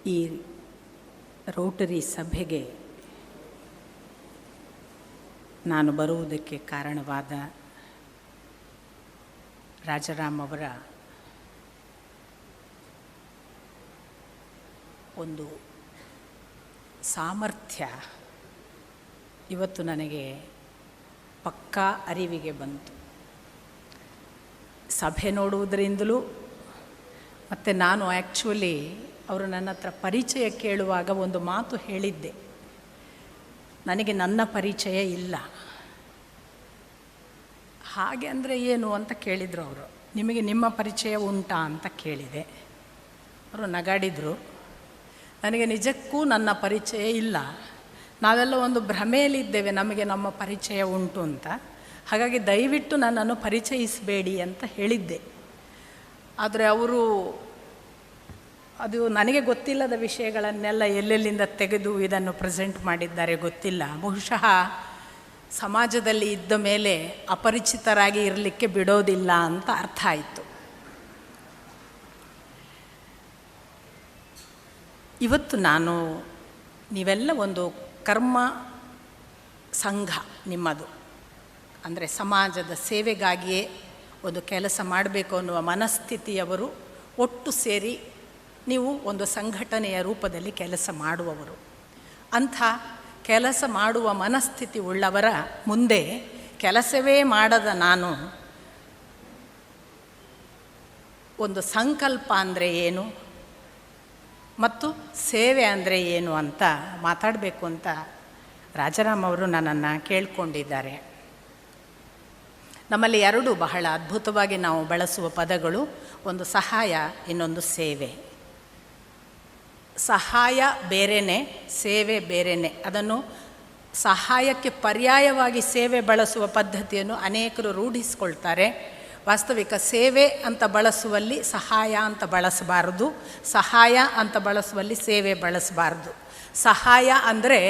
ಈ ರೋಟರಿ ಸಭೆಗೆ ನಾನು ಬರುವುದಕ್ಕೆ ಕಾರಣವಾದ ರಾಜಾರಾಮ್ ಅವರ ಒಂದು ಸಾಮರ್ಥ್ಯ ಇವತ್ತು ನನಗೆ ಪಕ್ಕಾ ಅರಿವಿಗೆ ಬಂತು. ಸಭೆ ನೋಡುವುದರಿಂದಲೂ ಮತ್ತು ನಾನು ಆ್ಯಕ್ಚುಲಿ ಅವರು ನನ್ನ ಹತ್ರ ಪರಿಚಯ ಕೇಳುವಾಗ ಒಂದು ಮಾತು ಹೇಳಿದ್ದೆ, ನನಗೆ ನನ್ನ ಪರಿಚಯ ಇಲ್ಲ. ಹಾಗೆ ಅಂದರೆ ಏನು ಅಂತ ಕೇಳಿದರು ಅವರು. ನಿಮಗೆ ನಿಮ್ಮ ಪರಿಚಯ ಉಂಟಾ ಅಂತ ಕೇಳಿದೆ. ಅವರು ನಗಾಡಿದರು. ನನಗೆ ನಿಜಕ್ಕೂ ನನ್ನ ಪರಿಚಯ ಇಲ್ಲ. ನಾವೆಲ್ಲ ಒಂದು ಭ್ರಮೆಯಲ್ಲಿದ್ದೇವೆ ನಮಗೆ ನಮ್ಮ ಪರಿಚಯ ಉಂಟು ಅಂತ. ಹಾಗಾಗಿ ದಯವಿಟ್ಟು ನನ್ನನ್ನು ಪರಿಚಯಿಸಬೇಡಿ ಅಂತ ಹೇಳಿದ್ದೆ. ಆದರೆ ಅವರು ಅದು ನನಗೆ ಗೊತ್ತಿಲ್ಲದ ವಿಷಯಗಳನ್ನೆಲ್ಲ ಎಲ್ಲೆಲ್ಲಿಂದ ತೆಗೆದು ಇದನ್ನು ಪ್ರೆಸೆಂಟ್ ಮಾಡಿದ್ದಾರೆ ಗೊತ್ತಿಲ್ಲ. ಬಹುಶಃ ಸಮಾಜದಲ್ಲಿ ಇದ್ದ ಮೇಲೆ ಅಪರಿಚಿತರಾಗಿ ಇರಲಿಕ್ಕೆ ಬಿಡೋದಿಲ್ಲ ಅಂತ ಅರ್ಥ ಆಯಿತು. ಇವತ್ತು ನಾನು ನೀವೆಲ್ಲ ಒಂದು ಕರ್ಮ ಸಂಘ ನಿಮ್ಮದು, ಅಂದರೆ ಸಮಾಜದ ಸೇವೆಗಾಗಿಯೇ ಒಂದು ಕೆಲಸ ಮಾಡಬೇಕು ಅನ್ನುವ ಮನಸ್ಥಿತಿಯವರು ಒಟ್ಟು ಸೇರಿ ನೀವು ಒಂದು ಸಂಘಟನೆಯ ರೂಪದಲ್ಲಿ ಕೆಲಸ ಮಾಡುವವರು. ಅಂಥ ಕೆಲಸ ಮಾಡುವ ಮನಸ್ಥಿತಿ ಉಳ್ಳವರ ಮುಂದೆ ಕೆಲಸವೇ ಮಾಡದ ನಾನು ಒಂದು ಸಂಕಲ್ಪ ಅಂದರೆ ಏನು ಮತ್ತು ಸೇವೆ ಅಂದರೆ ಏನು ಅಂತ ಮಾತಾಡಬೇಕು ಅಂತ ರಾಜಾರಾಮ್ ಅವರು ನನ್ನನ್ನು ಕೇಳಿಕೊಂಡಿದ್ದಾರೆ. ನಮ್ಮಲ್ಲಿ ಎರಡು ಬಹಳ ಅದ್ಭುತವಾಗಿ ನಾವು ಬಳಸುವ ಪದಗಳು, ಒಂದು ಸಹಾಯ, ಇನ್ನೊಂದು ಸೇವೆ. ಸಹಾಯ ಬೇರೆಯೇ, ಸೇವೆ ಬೇರೆಯೇ. ಅದನ್ನು ಸಹಾಯಕ್ಕೆ ಪರ್ಯಾಯವಾಗಿ ಸೇವೆ ಬಳಸುವ ಪದ್ಧತಿಯನ್ನು ಅನೇಕರು ರೂಢಿಸ್ಕೊಳ್ತಾರೆ. ವಾಸ್ತವಿಕ ಸೇವೆ ಅಂತ ಬಳಸುವಲ್ಲಿ ಸಹಾಯ ಅಂತ ಬಳಸಬಾರದು, ಸಹಾಯ ಅಂತ ಬಳಸುವಲ್ಲಿ ಸೇವೆ ಬಳಸಬಾರ್ದು. ಸಹಾಯ ಅಂದರೆ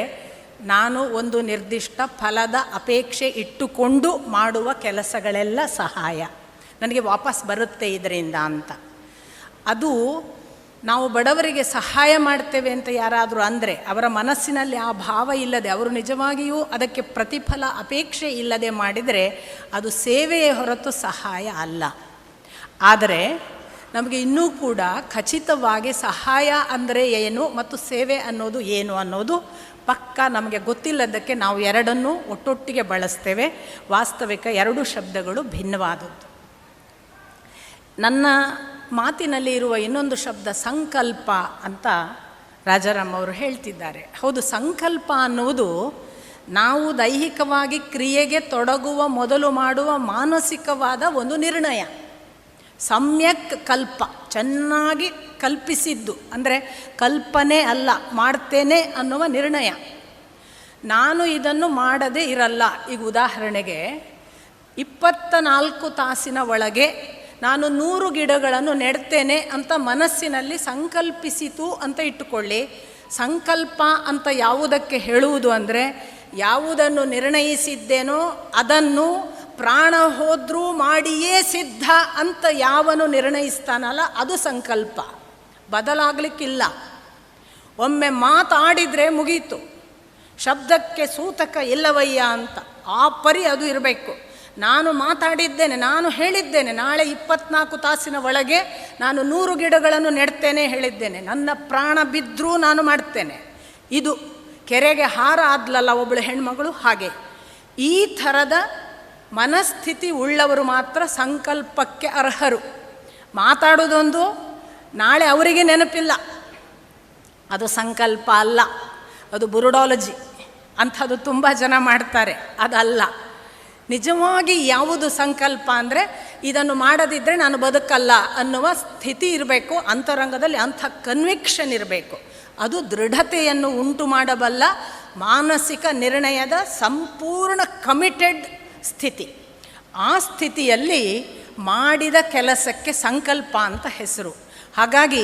ನಾನು ಒಂದು ನಿರ್ದಿಷ್ಟ ಫಲದ ಅಪೇಕ್ಷೆ ಇಟ್ಟುಕೊಂಡು ಮಾಡುವ ಕೆಲಸಗಳೆಲ್ಲ ಸಹಾಯ, ನನಗೆ ವಾಪಸ್ ಬರುತ್ತೆ ಇದರಿಂದ ಅಂತ. ಅದು ನಾವು ಬಡವರಿಗೆ ಸಹಾಯ ಮಾಡ್ತೇವೆ ಅಂತ ಯಾರಾದರೂ ಅಂದರೆ ಅವರ ಮನಸ್ಸಿನಲ್ಲಿ ಆ ಭಾವ ಇಲ್ಲದೆ, ಅವರು ನಿಜವಾಗಿಯೂ ಅದಕ್ಕೆ ಪ್ರತಿಫಲ ಅಪೇಕ್ಷೆ ಇಲ್ಲದೆ ಮಾಡಿದರೆ ಅದು ಸೇವೆಯೇ ಹೊರತು ಸಹಾಯ ಅಲ್ಲ. ಆದರೆ ನಮಗೆ ಇನ್ನೂ ಕೂಡ ಖಚಿತವಾಗಿ ಸಹಾಯ ಅಂದರೆ ಏನು ಮತ್ತು ಸೇವೆ ಅನ್ನೋದು ಏನು ಅನ್ನೋದು ಪಕ್ಕಾ ನಮಗೆ ಗೊತ್ತಿಲ್ಲದಕ್ಕೆ ನಾವು ಎರಡನ್ನೂ ಒಟ್ಟೊಟ್ಟಿಗೆ ಬಳಸ್ತೇವೆ. ವಾಸ್ತವಿಕ ಎರಡು ಶಬ್ದಗಳು ಭಿನ್ನವಾದದ್ದು. ನನ್ನ ಮಾತಿನಲ್ಲಿ ಇರುವ ಇನ್ನೊಂದು ಶಬ್ದ ಸಂಕಲ್ಪ ಅಂತ ರಾಜಾರಾಮ್ ಅವರು ಹೇಳ್ತಿದ್ದಾರೆ. ಹೌದು, ಸಂಕಲ್ಪ ಅನ್ನುವುದು ನಾವು ದೈಹಿಕವಾಗಿ ಕ್ರಿಯೆಗೆ ತೊಡಗುವ ಮೊದಲು ಮಾಡುವ ಮಾನಸಿಕವಾದ ಒಂದು ನಿರ್ಣಯ. ಸಮ್ಯಕ್ ಕಲ್ಪ, ಚೆನ್ನಾಗಿ ಕಲ್ಪಿಸಿದ್ದು, ಅಂದರೆ ಕಲ್ಪನೆ ಅಲ್ಲ, ಮಾಡ್ತೇನೆ ಅನ್ನುವ ನಿರ್ಣಯ. ನಾನು ಇದನ್ನು ಮಾಡದೇ ಇರಲ್ಲ. ಈಗ ಉದಾಹರಣೆಗೆ 24 ತಾಸಿನ ಒಳಗೆ ನಾನು 100 ಗಿಡಗಳನ್ನು ನೆಡ್ತೇನೆ ಅಂತ ಮನಸ್ಸಿನಲ್ಲಿ ಸಂಕಲ್ಪಿಸಿತು ಅಂತ ಇಟ್ಟುಕೊಳ್ಳಿ. ಸಂಕಲ್ಪ ಅಂತ ಯಾವುದಕ್ಕೆ ಹೇಳುವುದು ಅಂದರೆ, ಯಾವುದನ್ನು ನಿರ್ಣಯಿಸಿದ್ದೇನೋ ಅದನ್ನು ಪ್ರಾಣ ಹೋದ್ರೂ ಮಾಡಿಯೇ ಸಿದ್ಧ ಅಂತ ಯಾವನು ನಿರ್ಣಯಿಸ್ತಾನಲ್ಲ ಅದು ಸಂಕಲ್ಪ, ಬದಲಾಗಲಿಕ್ಕಿಲ್ಲ. ಒಮ್ಮೆ ಮಾತಾಡಿದರೆ ಮುಗೀತು, ಶಬ್ದಕ್ಕೆ ಸೂತಕ ಇಲ್ಲವಯ್ಯ ಅಂತ ಆ ಪರಿ ಅದು ಇರಬೇಕು. ನಾನು ಮಾತಾಡಿದ್ದೇನೆ, ನಾನು ಹೇಳಿದ್ದೇನೆ, ನಾಳೆ 24 ತಾಸಿನ ಒಳಗೆ ನಾನು 100 ಗಿಡಗಳನ್ನು ನೆಡ್ತೇನೆ ಹೇಳಿದ್ದೇನೆ, ನನ್ನ ಪ್ರಾಣ ಬಿದ್ದರೂ ನಾನು ಮಾಡ್ತೇನೆ. ಇದು ಕೆರೆಗೆ ಹಾರ ಆದ್ಲಲ್ಲ ಒಬ್ಬಳು ಹೆಣ್ಮಗಳು, ಹಾಗೆ ಈ ಥರದ ಮನಸ್ಥಿತಿ ಉಳ್ಳವರು ಮಾತ್ರ ಸಂಕಲ್ಪಕ್ಕೆ ಅರ್ಹರು. ಮಾತಾಡೋದೊಂದು, ನಾಳೆ ಅವರಿಗೆ ನೆನಪಿಲ್ಲ, ಅದು ಸಂಕಲ್ಪ ಅಲ್ಲ, ಅದು ಬುರುಡಾಲಜಿ. ಅಂಥದ್ದು ತುಂಬ ಜನ ಮಾಡ್ತಾರೆ, ಅದಲ್ಲ. ನಿಜವಾಗಿ ಯಾವುದು ಸಂಕಲ್ಪ ಅಂದರೆ, ಇದನ್ನು ಮಾಡದಿದ್ದರೆ ನಾನು ಬದುಕಲ್ಲ ಅನ್ನುವ ಸ್ಥಿತಿ ಇರಬೇಕು ಅಂತರಂಗದಲ್ಲಿ, ಅಂಥ ಕನ್ವಿಕ್ಷನ್ ಇರಬೇಕು. ಅದು ದೃಢತೆಯನ್ನು ಉಂಟು ಮಾಡಬಲ್ಲ ಮಾನಸಿಕ ನಿರ್ಣಯದ ಸಂಪೂರ್ಣ ಕಮಿಟೆಡ್ ಸ್ಥಿತಿ. ಆ ಸ್ಥಿತಿಯಲ್ಲಿ ಮಾಡಿದ ಕೆಲಸಕ್ಕೆ ಸಂಕಲ್ಪ ಅಂತ ಹೆಸರು. ಹಾಗಾಗಿ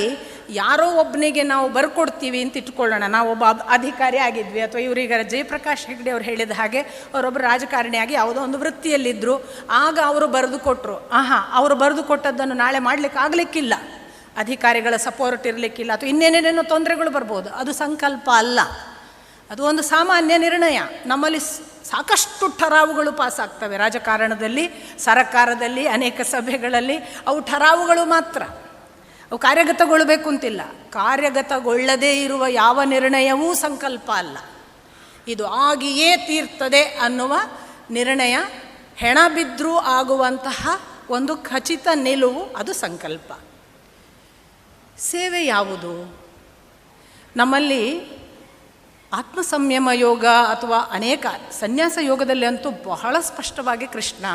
ಯಾರೋ ಒಬ್ಬನಿಗೆ ನಾವು ಬರ್ಕೊಡ್ತೀವಿ ಅಂತ ಇಟ್ಕೊಳ್ಳೋಣ, ನಾವೊಬ್ಬ ಅಧಿಕಾರಿ ಆಗಿದ್ವಿ, ಅಥವಾ ಇವರೀಗ ಜಯಪ್ರಕಾಶ್ ಹೆಗ್ಡೆ ಅವರು ಹೇಳಿದ ಹಾಗೆ ಅವರೊಬ್ಬರು ರಾಜಕಾರಣಿಯಾಗಿ ಯಾವುದೋ ಒಂದು ವೃತ್ತಿಯಲ್ಲಿದ್ದರು. ಆಗ ಅವರು ಬರೆದು ಕೊಟ್ಟರು. ಅವರು ಬರೆದು ಕೊಟ್ಟದ್ದನ್ನು ನಾಳೆ ಮಾಡಲಿಕ್ಕೆ ಆಗಲಿಕ್ಕಿಲ್ಲ. ಅಧಿಕಾರಿಗಳ ಸಪೋರ್ಟ್ ಇರಲಿಕ್ಕಿಲ್ಲ ಅಥವಾ ಇನ್ನೇನೇನೇನೋ ತೊಂದರೆಗಳು ಬರ್ಬೋದು. ಅದು ಸಂಕಲ್ಪ ಅಲ್ಲ, ಅದು ಒಂದು ಸಾಮಾನ್ಯ ನಿರ್ಣಯ. ನಮ್ಮಲ್ಲಿ ಸಾಕಷ್ಟು ಠರಾವುಗಳು ಪಾಸಾಗ್ತವೆ ರಾಜಕಾರಣದಲ್ಲಿ, ಸರಕಾರದಲ್ಲಿ, ಅನೇಕ ಸಭೆಗಳಲ್ಲಿ. ಅವು ಠರಾವುಗಳು ಮಾತ್ರ, ಅವು ಕಾರ್ಯಗತಗೊಳ್ಳಬೇಕು ಅಂತಿಲ್ಲ. ಕಾರ್ಯಗತಗೊಳ್ಳದೇ ಇರುವ ಯಾವ ನಿರ್ಣಯವೂ ಸಂಕಲ್ಪ ಅಲ್ಲ. ಇದು ಆಗಿಯೇ ತೀರ್ತದೆ ಅನ್ನುವ ನಿರ್ಣಯ, ಹೆಣ ಬಿದ್ದರೂ ಆಗುವಂತಹ ಒಂದು ಖಚಿತ ನಿಲುವು, ಅದು ಸಂಕಲ್ಪ. ಸೇವೆ ಯಾವುದು? ನಮ್ಮಲ್ಲಿ ಆತ್ಮಸಂಯಮ ಯೋಗ ಅಥವಾ ಅನೇಕ ಸನ್ಯಾಸ ಯೋಗದಲ್ಲಿ ಅಂತೂ ಬಹಳ ಸ್ಪಷ್ಟವಾಗಿ ಕೃಷ್ಣ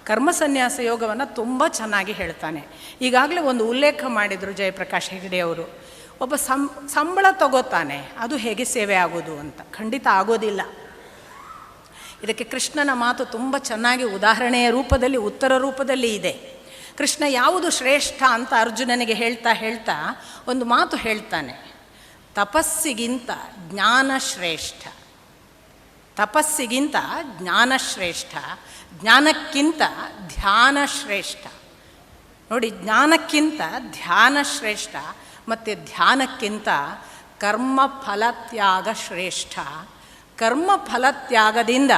ಕರ್ಮ ಸನ್ಯಾಸ ಯೋಗವನ್ನು ತುಂಬ ಚೆನ್ನಾಗಿ ಹೇಳ್ತಾನೆ. ಈಗಾಗಲೇ ಒಂದು ಉಲ್ಲೇಖ ಮಾಡಿದರು ಜಯಪ್ರಕಾಶ್ ಹೆಗಡೆಯವರು. ಒಬ್ಬ ಸಂಬಳ ತಗೋತಾನೆ, ಅದು ಹೇಗೆ ಸೇವೆ ಆಗೋದು ಅಂತ? ಖಂಡಿತ ಆಗೋದಿಲ್ಲ. ಇದಕ್ಕೆ ಕೃಷ್ಣನ ಮಾತು ತುಂಬ ಚೆನ್ನಾಗಿ ಉದಾಹರಣೆಯ ರೂಪದಲ್ಲಿ, ಉತ್ತರ ರೂಪದಲ್ಲಿ ಇದೆ. ಕೃಷ್ಣ ಯಾವುದು ಶ್ರೇಷ್ಠ ಅಂತ ಅರ್ಜುನನಿಗೆ ಹೇಳ್ತಾ ಒಂದು ಮಾತು ಹೇಳ್ತಾನೆ. ತಪಸ್ಸಿಗಿಂತ ಜ್ಞಾನ ಶ್ರೇಷ್ಠ, ತಪಸ್ಸಿಗಿಂತ ಜ್ಞಾನ ಶ್ರೇಷ್ಠ, ಜ್ಞಾನಕ್ಕಿಂತ ಧ್ಯಾನ ಶ್ರೇಷ್ಠ. ನೋಡಿ, ಜ್ಞಾನಕ್ಕಿಂತ ಧ್ಯಾನ ಶ್ರೇಷ್ಠ, ಮತ್ತು ಧ್ಯಾನಕ್ಕಿಂತ ಕರ್ಮ ಫಲತ್ಯಾಗ ಶ್ರೇಷ್ಠ. ಕರ್ಮ ಫಲತ್ಯಾಗದಿಂದ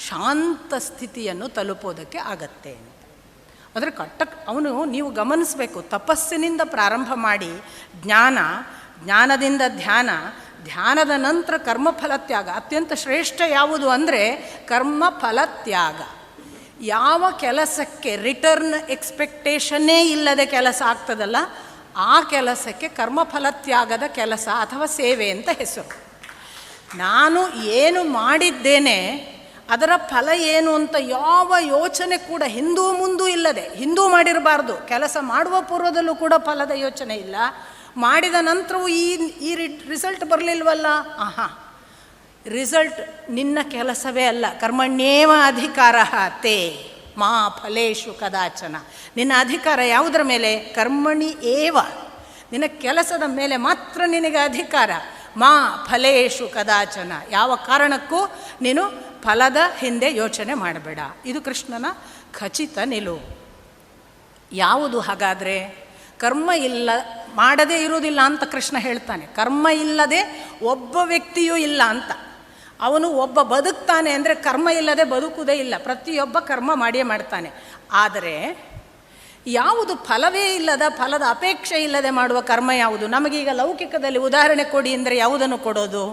ಶಾಂತ ಸ್ಥಿತಿಯನ್ನು ತಲುಪೋದಕ್ಕೆ ಆಗತ್ತೆ ಅಂತ. ಆದರೆ ನೀವು ಗಮನಿಸಬೇಕು, ತಪಸ್ಸಿನಿಂದ ಪ್ರಾರಂಭ ಮಾಡಿ ಜ್ಞಾನದಿಂದ ಧ್ಯಾನದ ನಂತರ ಕರ್ಮಫಲತ್ಯಾಗ. ಅತ್ಯಂತ ಶ್ರೇಷ್ಠ ಯಾವುದು ಅಂದರೆ ಕರ್ಮಫಲತ್ಯಾಗ. ಯಾವ ಕೆಲಸಕ್ಕೆ ರಿಟರ್ನ್ ಎಕ್ಸ್ಪೆಕ್ಟೇಷನ್ನೇ ಇಲ್ಲದೆ ಕೆಲಸ ಆಗ್ತದಲ್ಲ, ಆ ಕೆಲಸಕ್ಕೆ ಕರ್ಮಫಲತ್ಯಾಗದ ಕೆಲಸ ಅಥವಾ ಸೇವೆ ಅಂತ ಹೆಸರು. ನಾನು ಏನು ಮಾಡಿದ್ದೇನೆ, ಅದರ ಫಲ ಏನು ಅಂತ ಯಾವ ಯೋಚನೆ ಕೂಡ ಹಿಂದೂ ಮುಂದೂ ಇಲ್ಲದೆ, ಹಿಂದೂ ಮಾಡಿರಬಾರ್ದು, ಕೆಲಸ ಮಾಡುವ ಪೂರ್ವದಲ್ಲೂ ಕೂಡ ಫಲದ ಯೋಚನೆ ಇಲ್ಲ, ಮಾಡಿದ ನಂತರವೂ ಈ ರಿಸಲ್ಟ್ ಬರಲಿಲ್ವಲ್ಲ, ರಿಸಲ್ಟ್ ನಿನ್ನ ಕೆಲಸವೇ ಅಲ್ಲ. ಕರ್ಮಣ್ಯೇವ ಅಧಿಕಾರ ತೇ ಮಾ ಫಲೇಶು ಕದಾಚನ. ನಿನ್ನ ಅಧಿಕಾರ ಯಾವುದರ ಮೇಲೆ? ಕರ್ಮಣಿ ಏವ, ನಿನ್ನ ಕೆಲಸದ ಮೇಲೆ ಮಾತ್ರ ನಿನಗೆ ಅಧಿಕಾರ. ಮಾ ಫಲೇಶು ಕದಾಚನ, ಯಾವ ಕಾರಣಕ್ಕೂ ನೀನು ಫಲದ ಹಿಂದೆ ಯೋಚನೆ ಮಾಡಬೇಡ. ಇದು ಕೃಷ್ಣನ ಖಚಿತ ನಿಲುವು. ಯಾವುದು ಹಾಗಾದರೆ? ಕರ್ಮ ಇಲ್ಲ, ಮಾಡದೇ ಇರುವುದಿಲ್ಲ ಅಂತ ಕೃಷ್ಣ ಹೇಳ್ತಾನೆ. ಕರ್ಮ ಇಲ್ಲದೆ ಒಬ್ಬ ವ್ಯಕ್ತಿಯೂ ಇಲ್ಲ ಅಂತ. ಅವನು ಒಬ್ಬ ಬದುಕ್ತಾನೆ ಅಂದರೆ ಕರ್ಮ ಇಲ್ಲದೆ ಬದುಕುವುದೇ ಇಲ್ಲ. ಪ್ರತಿಯೊಬ್ಬ ಕರ್ಮ ಮಾಡಿಯೇ ಮಾಡ್ತಾನೆ. ಆದರೆ ಯಾವುದು ಫಲವೇ ಇಲ್ಲದ, ಫಲದ ಅಪೇಕ್ಷೆ ಇಲ್ಲದೆ ಮಾಡುವ ಕರ್ಮ ಯಾವುದು? ನಮಗೀಗ ಲೌಕಿಕದಲ್ಲಿ ಉದಾಹರಣೆ ಕೊಡಿ ಅಂದರೆ ಯಾವುದನ್ನು ಕೊಡೋದು?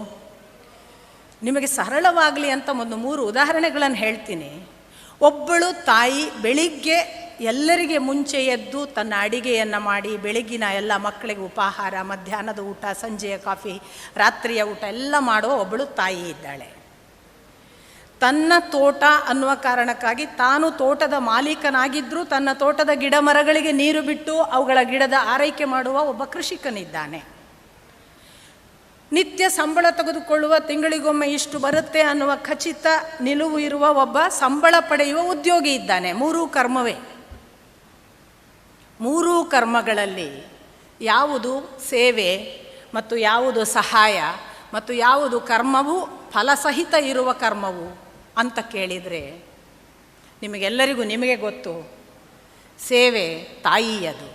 ನಿಮಗೆ ಸರಳವಾಗಲಿ ಅಂತ ಒಂದು 3 ಉದಾಹರಣೆಗಳನ್ನು ಹೇಳ್ತೀನಿ. ಒಬ್ಬಳು ತಾಯಿ ಬೆಳಿಗ್ಗೆ ಎಲ್ಲರಿಗೆ ಮುಂಚೆ ಎದ್ದು ತನ್ನ ಅಡಿಗೆಯನ್ನು ಮಾಡಿ, ಬೆಳಗಿನ ಎಲ್ಲ ಮಕ್ಕಳಿಗೆ ಉಪಹಾರ, ಮಧ್ಯಾಹ್ನದ ಊಟ, ಸಂಜೆಯ ಕಾಫಿ, ರಾತ್ರಿಯ ಊಟ ಎಲ್ಲ ಮಾಡುವ ಒಬ್ಬಳು ತಾಯಿ ಇದ್ದಾಳೆ. ತನ್ನ ತೋಟ ಅನ್ನುವ ಕಾರಣಕ್ಕಾಗಿ ತಾನು ತೋಟದ ಮಾಲೀಕನಾಗಿದ್ದರೂ ತನ್ನ ತೋಟದ ಗಿಡ ಮರಗಳಿಗೆ ನೀರು ಬಿಟ್ಟು ಅವುಗಳ ಗಿಡದ ಆರೈಕೆ ಮಾಡುವ ಒಬ್ಬ ಕೃಷಿಕನಿದ್ದಾನೆ. ನಿತ್ಯ ಸಂಬಳ ತೆಗೆದುಕೊಳ್ಳುವ, ತಿಂಗಳಿಗೊಮ್ಮೆ ಇಷ್ಟು ಬರುತ್ತೆ ಅನ್ನುವ ಖಚಿತ ನಿಲುವು ಇರುವ ಒಬ್ಬ ಸಂಬಳ ಪಡೆಯುವ ಉದ್ಯೋಗಿ ಇದ್ದಾನೆ. 3 ಕರ್ಮವೇ. 3 ಕರ್ಮಗಳಲ್ಲಿ ಯಾವುದು ಸೇವೆ ಮತ್ತು ಯಾವುದು ಸಹಾಯ ಮತ್ತು ಯಾವುದು ಕರ್ಮವು ಫಲಸಹಿತ ಇರುವ ಕರ್ಮವು ಅಂತ ಕೇಳಿದರೆ ನಿಮಗೆ ಗೊತ್ತು, ಸೇವೆ ತಾಯಿಯದು.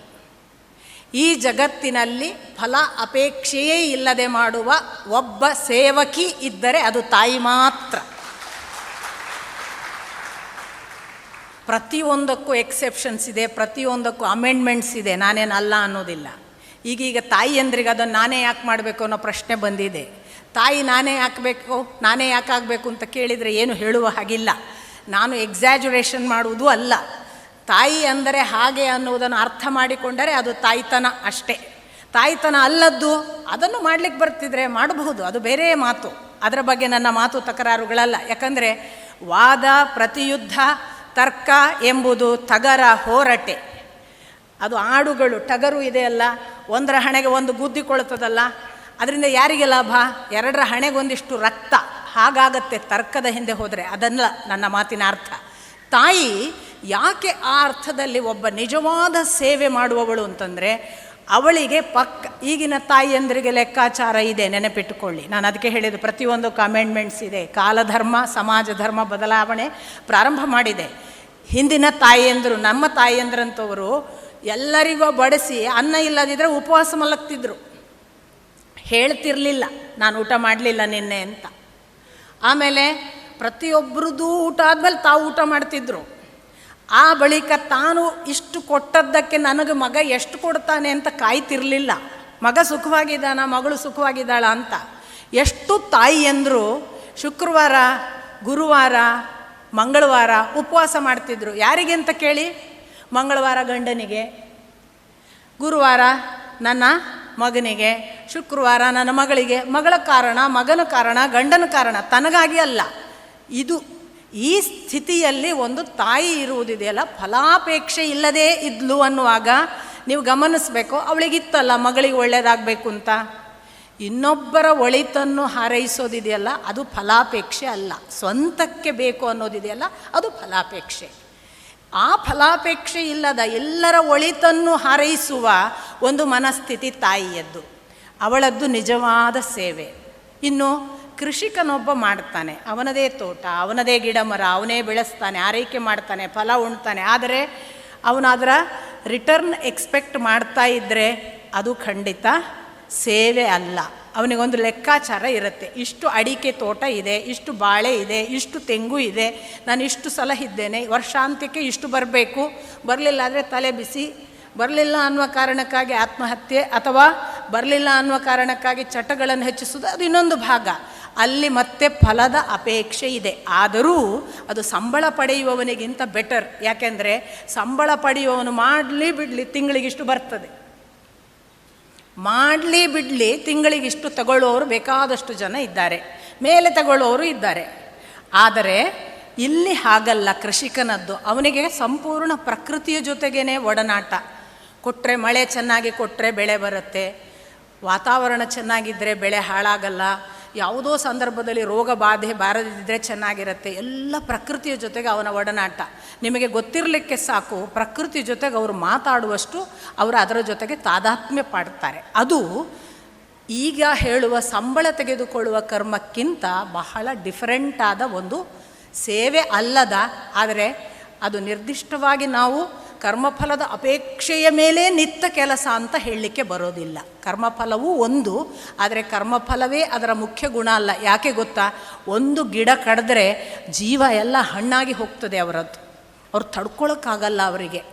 ಈ ಜಗತ್ತಿನಲ್ಲಿ ಫಲ ಅಪೇಕ್ಷೆಯೇ ಇಲ್ಲದೆ ಮಾಡುವ ಒಬ್ಬ ಸೇವಕಿ ಇದ್ದರೆ ಅದು ತಾಯಿ ಮಾತ್ರ. ಪ್ರತಿಯೊಂದಕ್ಕೂ ಎಕ್ಸೆಪ್ಷನ್ಸ್ ಇದೆ, ಪ್ರತಿಯೊಂದಕ್ಕೂ ಅಮೆಂಡ್ಮೆಂಟ್ಸ್ ಇದೆ, ನಾನೇನಲ್ಲ ಅನ್ನೋದಿಲ್ಲ. ಈಗೀಗ ತಾಯಿಯಂದ್ರಿಗೆ ಅದನ್ನು ನಾನೇ ಯಾಕೆ ಮಾಡಬೇಕು ಅನ್ನೋ ಪ್ರಶ್ನೆ ಬಂದಿದೆ. ತಾಯಿ ನಾನೇ ಯಾಕಾಗಬೇಕು ಅಂತ ಕೇಳಿದರೆ ಏನು ಹೇಳುವ ಹಾಗಿಲ್ಲ. ನಾನು ಎಕ್ಸಾಜುರೇಷನ್ ಮಾಡುವುದೂ ಅಲ್ಲ. ತಾಯಿ ಅಂದರೆ ಹಾಗೆ ಅನ್ನುವುದನ್ನು ಅರ್ಥ ಮಾಡಿಕೊಂಡರೆ ಅದು ತಾಯ್ತನ ಅಷ್ಟೇ. ತಾಯ್ತನ ಅಲ್ಲದ್ದು ಅದನ್ನು ಮಾಡಲಿಕ್ಕೆ ಬರ್ತಿದ್ರೆ ಮಾಡಬಹುದು, ಅದು ಬೇರೆ ಮಾತು. ಅದರ ಬಗ್ಗೆ ನನ್ನ ಮಾತು ತಕರಾರುಗಳಲ್ಲ. ಯಾಕಂದರೆ ವಾದ, ಪ್ರತಿಯುದ್ಧ, ತರ್ಕ ಎಂಬುದು ತಗರ ಹೋರಟೆ. ಅದು ಆಡುಗಳು, ಟಗರು ಇದೆಯಲ್ಲ, ಒಂದರ ಹಣೆಗೆ ಒಂದು ಗುದ್ದಿಕೊಳ್ತದಲ್ಲ, ಅದರಿಂದ ಯಾರಿಗೆ ಲಾಭ? 2ರ ಹಣೆಗೊಂದಿಷ್ಟು ರಕ್ತ. ಹಾಗಾಗತ್ತೆ ತರ್ಕದ ಹಿಂದೆ ಹೋದರೆ. ಅದಲ್ಲ ನನ್ನ ಮಾತಿನ ಅರ್ಥ. ತಾಯಿ ಯಾಕೆ ಆ ಅರ್ಥದಲ್ಲಿ ಒಬ್ಬ ನಿಜವಾದ ಸೇವೆ ಮಾಡುವವಳು ಅಂತಂದರೆ, ಅವಳಿಗೆ ಈಗಿನ ತಾಯಿಯಂದರಿಗೆ ಲೆಕ್ಕಾಚಾರ ಇದೆ, ನೆನಪಿಟ್ಟುಕೊಳ್ಳಿ. ನಾನು ಅದಕ್ಕೆ ಹೇಳಿದ್ದು ಪ್ರತಿಯೊಂದಕ್ಕೂ ಅಮೆಂಡ್ಮೆಂಟ್ಸ್ ಇದೆ. ಕಾಲಧರ್ಮ, ಸಮಾಜ ಧರ್ಮ ಬದಲಾವಣೆ ಪ್ರಾರಂಭ ಮಾಡಿದೆ. ಹಿಂದಿನ ತಾಯಿಯಂದರು, ನಮ್ಮ ತಾಯಿಯಂದ್ರಂಥವರು ಎಲ್ಲರಿಗೂ ಬಡಿಸಿ ಅನ್ನ ಇಲ್ಲದಿದ್ದರೆ ಉಪವಾಸ ಮಲಗ್ತಿದ್ರು. ಹೇಳ್ತಿರಲಿಲ್ಲ ನಾನು ಊಟ ಮಾಡಲಿಲ್ಲ ನಿನ್ನೆ ಅಂತ. ಆಮೇಲೆ ಪ್ರತಿಯೊಬ್ಬರದ್ದು ಊಟ ಆದಮೇಲೆ ತಾವು ಊಟ ಮಾಡ್ತಿದ್ರು. ಆ ಬಳಿಕ ತಾನು ಇಷ್ಟು ಕೊಟ್ಟದ್ದಕ್ಕೆ ನನಗೆ ಮಗ ಎಷ್ಟು ಕೊಡ್ತಾನೆ ಅಂತ ಕಾಯ್ತಿರಲಿಲ್ಲ. ಮಗ ಸುಖವಾಗಿದ್ದಾನ, ಮಗಳು ಸುಖವಾಗಿದ್ದಾಳ ಅಂತ. ಎಷ್ಟು ತಾಯಿಯಂದರು ಶುಕ್ರವಾರ, ಗುರುವಾರ, ಮಂಗಳವಾರ ಉಪವಾಸ ಮಾಡ್ತಿದ್ರು. ಯಾರಿಗೆ ಅಂತ ಕೇಳಿ? ಮಂಗಳವಾರ ಗಂಡನಿಗೆ, ಗುರುವಾರ ನನ್ನ ಮಗನಿಗೆ, ಶುಕ್ರವಾರ ನನ್ನ ಮಗಳಿಗೆ. ಮಗಳ ಕಾರಣ, ಮಗನ ಕಾರಣ, ಗಂಡನ ಕಾರಣ, ತನಗಾಗಿ ಅಲ್ಲ. ಇದು ಈ ಸ್ಥಿತಿಯಲ್ಲಿ ಒಂದು ತಾಯಿ ಇರುವುದಿದೆಯಲ್ಲ, ಫಲಾಪೇಕ್ಷೆ ಇಲ್ಲದೇ ಇದ್ಲು ಅನ್ನುವಾಗ ನೀವು ಗಮನಿಸಬೇಕು. ಅವಳಿಗಿತ್ತಲ್ಲ ಮಗಳಿಗೆ ಒಳ್ಳೆಯದಾಗಬೇಕು ಅಂತ. ಇನ್ನೊಬ್ಬರ ಒಳಿತನ್ನು ಹಾರೈಸೋದಿದೆಯಲ್ಲ ಅದು ಫಲಾಪೇಕ್ಷೆ ಅಲ್ಲ. ಸ್ವಂತಕ್ಕೆ ಬೇಕು ಅನ್ನೋದಿದೆಯಲ್ಲ ಅದು ಫಲಾಪೇಕ್ಷೆ. ಆ ಫಲಾಪೇಕ್ಷೆ ಇಲ್ಲದ ಎಲ್ಲರ ಒಳಿತನ್ನು ಹಾರೈಸುವ ಒಂದು ಮನಸ್ಥಿತಿ ತಾಯಿಯದ್ದು. ಅವಳದ್ದು ನಿಜವಾದ ಸೇವೆ. ಇನ್ನು ಕೃಷಿಕನೊಬ್ಬ ಮಾಡ್ತಾನೆ, ಅವನದೇ ತೋಟ, ಅವನದೇ ಗಿಡ ಮರ, ಅವನೇ ಬೆಳೆಸ್ತಾನೆ, ಆರೈಕೆ ಮಾಡ್ತಾನೆ, ಫಲ ಉಣ್ತಾನೆ. ಆದರೆ ಅವನಾದರ ರಿಟರ್ನ್ ಎಕ್ಸ್ಪೆಕ್ಟ್ ಮಾಡ್ತಾ ಇದ್ದರೆ ಅದು ಖಂಡಿತ ಸೇವೆ ಅಲ್ಲ. ಅವನಿಗೊಂದು ಲೆಕ್ಕಾಚಾರ ಇರುತ್ತೆ. ಇಷ್ಟು ಅಡಿಕೆ ತೋಟ ಇದೆ, ಇಷ್ಟು ಬಾಳೆ ಇದೆ, ಇಷ್ಟು ತೆಂಗು ಇದೆ, ನಾನು ಇಷ್ಟು ಸಲ ಇದ್ದೇನೆ, ವರ್ಷಾಂತ್ಯಕ್ಕೆ ಇಷ್ಟು ಬರಬೇಕು, ಬರಲಿಲ್ಲ ಆದರೆ ತಲೆ ಬಿಸಿ, ಬರಲಿಲ್ಲ ಅನ್ನುವ ಕಾರಣಕ್ಕಾಗಿ ಆತ್ಮಹತ್ಯೆ, ಅಥವಾ ಬರಲಿಲ್ಲ ಅನ್ನುವ ಕಾರಣಕ್ಕಾಗಿ ಚಟಗಳನ್ನು ಹೆಚ್ಚಿಸೋದು, ಅದು ಇನ್ನೊಂದು ಭಾಗ. ಅಲ್ಲಿ ಮತ್ತೆ ಫಲದ ಅಪೇಕ್ಷೆ ಇದೆ. ಆದರೂ ಅದು ಸಂಬಳ ಪಡೆಯುವವನಿಗಿಂತ ಬೆಟರ್. ಯಾಕೆಂದರೆ ಸಂಬಳ ಪಡೆಯುವವನು ಮಾಡಲಿ ಬಿಡಲಿ ತಿಂಗಳಿಗಿಷ್ಟು ಬರ್ತದೆ, ಮಾಡಲಿ ಬಿಡಲಿ ತಿಂಗಳಿಗಿಷ್ಟು ತಗೊಳ್ಳುವವರು ಬೇಕಾದಷ್ಟು ಜನ ಇದ್ದಾರೆ, ಮೇಲೆ ತಗೊಳ್ಳುವವರು ಇದ್ದಾರೆ. ಆದರೆ ಇಲ್ಲಿ ಹಾಗಲ್ಲ ಕೃಷಿಕನದ್ದು. ಅವನಿಗೆ ಸಂಪೂರ್ಣ ಪ್ರಕೃತಿಯ ಜೊತೆಗೇ ಒಡನಾಟ. ಕೊಟ್ಟರೆ ಮಳೆ ಚೆನ್ನಾಗಿ ಕೊಟ್ಟರೆ ಬೆಳೆ ಬರುತ್ತೆ, ವಾತಾವರಣ ಚೆನ್ನಾಗಿದ್ದರೆ ಬೆಳೆ ಹಾಳಾಗಲ್ಲ, ಯಾವುದೋ ಸಂದರ್ಭದಲ್ಲಿ ರೋಗ ಬಾಧೆ ಬಾರದಿದ್ದರೆ ಚೆನ್ನಾಗಿರುತ್ತೆ. ಎಲ್ಲ ಪ್ರಕೃತಿಯ ಜೊತೆಗೆ ಅವನ ಒಡನಾಟ. ನಿಮಗೆ ಗೊತ್ತಿರಲಿಕ್ಕೆ ಸಾಕು, ಪ್ರಕೃತಿ ಜೊತೆಗೆ ಅವರು ಮಾತಾಡುವಷ್ಟು ಅವರು ಅದರ ಜೊತೆಗೆ ತಾದಾತ್ಮ್ಯ ಪಾಡ್ತಾರೆ. ಅದು ಈಗ ಹೇಳುವ ಸಂಬಳ ತೆಗೆದುಕೊಳ್ಳುವ ಕರ್ಮಕ್ಕಿಂತ ಬಹಳ ಡಿಫರೆಂಟಾದ ಒಂದು ಸೇವೆ ಅಲ್ಲದ. ಆದರೆ ಅದು ನಿರ್ದಿಷ್ಟವಾಗಿ ನಾವು ಕರ್ಮಫಲದ ಅಪೇಕ್ಷೆಯ ಮೇಲೆ ನಿತ್ಯ ಕೆಲಸ ಅಂತ ಹೇಳಲಿಕ್ಕೆ ಬರೋದಿಲ್ಲ. ಕರ್ಮಫಲವೂ ಒಂದು, ಆದರೆ ಕರ್ಮಫಲವೇ ಅದರ ಮುಖ್ಯ ಗುಣ ಅಲ್ಲ. ಯಾಕೆ ಗೊತ್ತಾ? ಒಂದು ಗಿಡ ಕಡಿದ್ರೆ ಜೀವ ಎಲ್ಲ ಹಣ್ಣಾಗಿ ಹೋಗ್ತದೆ ಅವರದ್ದು. ಅವ್ರು ತಡ್ಕೊಳ್ಳೋಕ್ಕಾಗಲ್ಲ, ಅವರಿಗೆ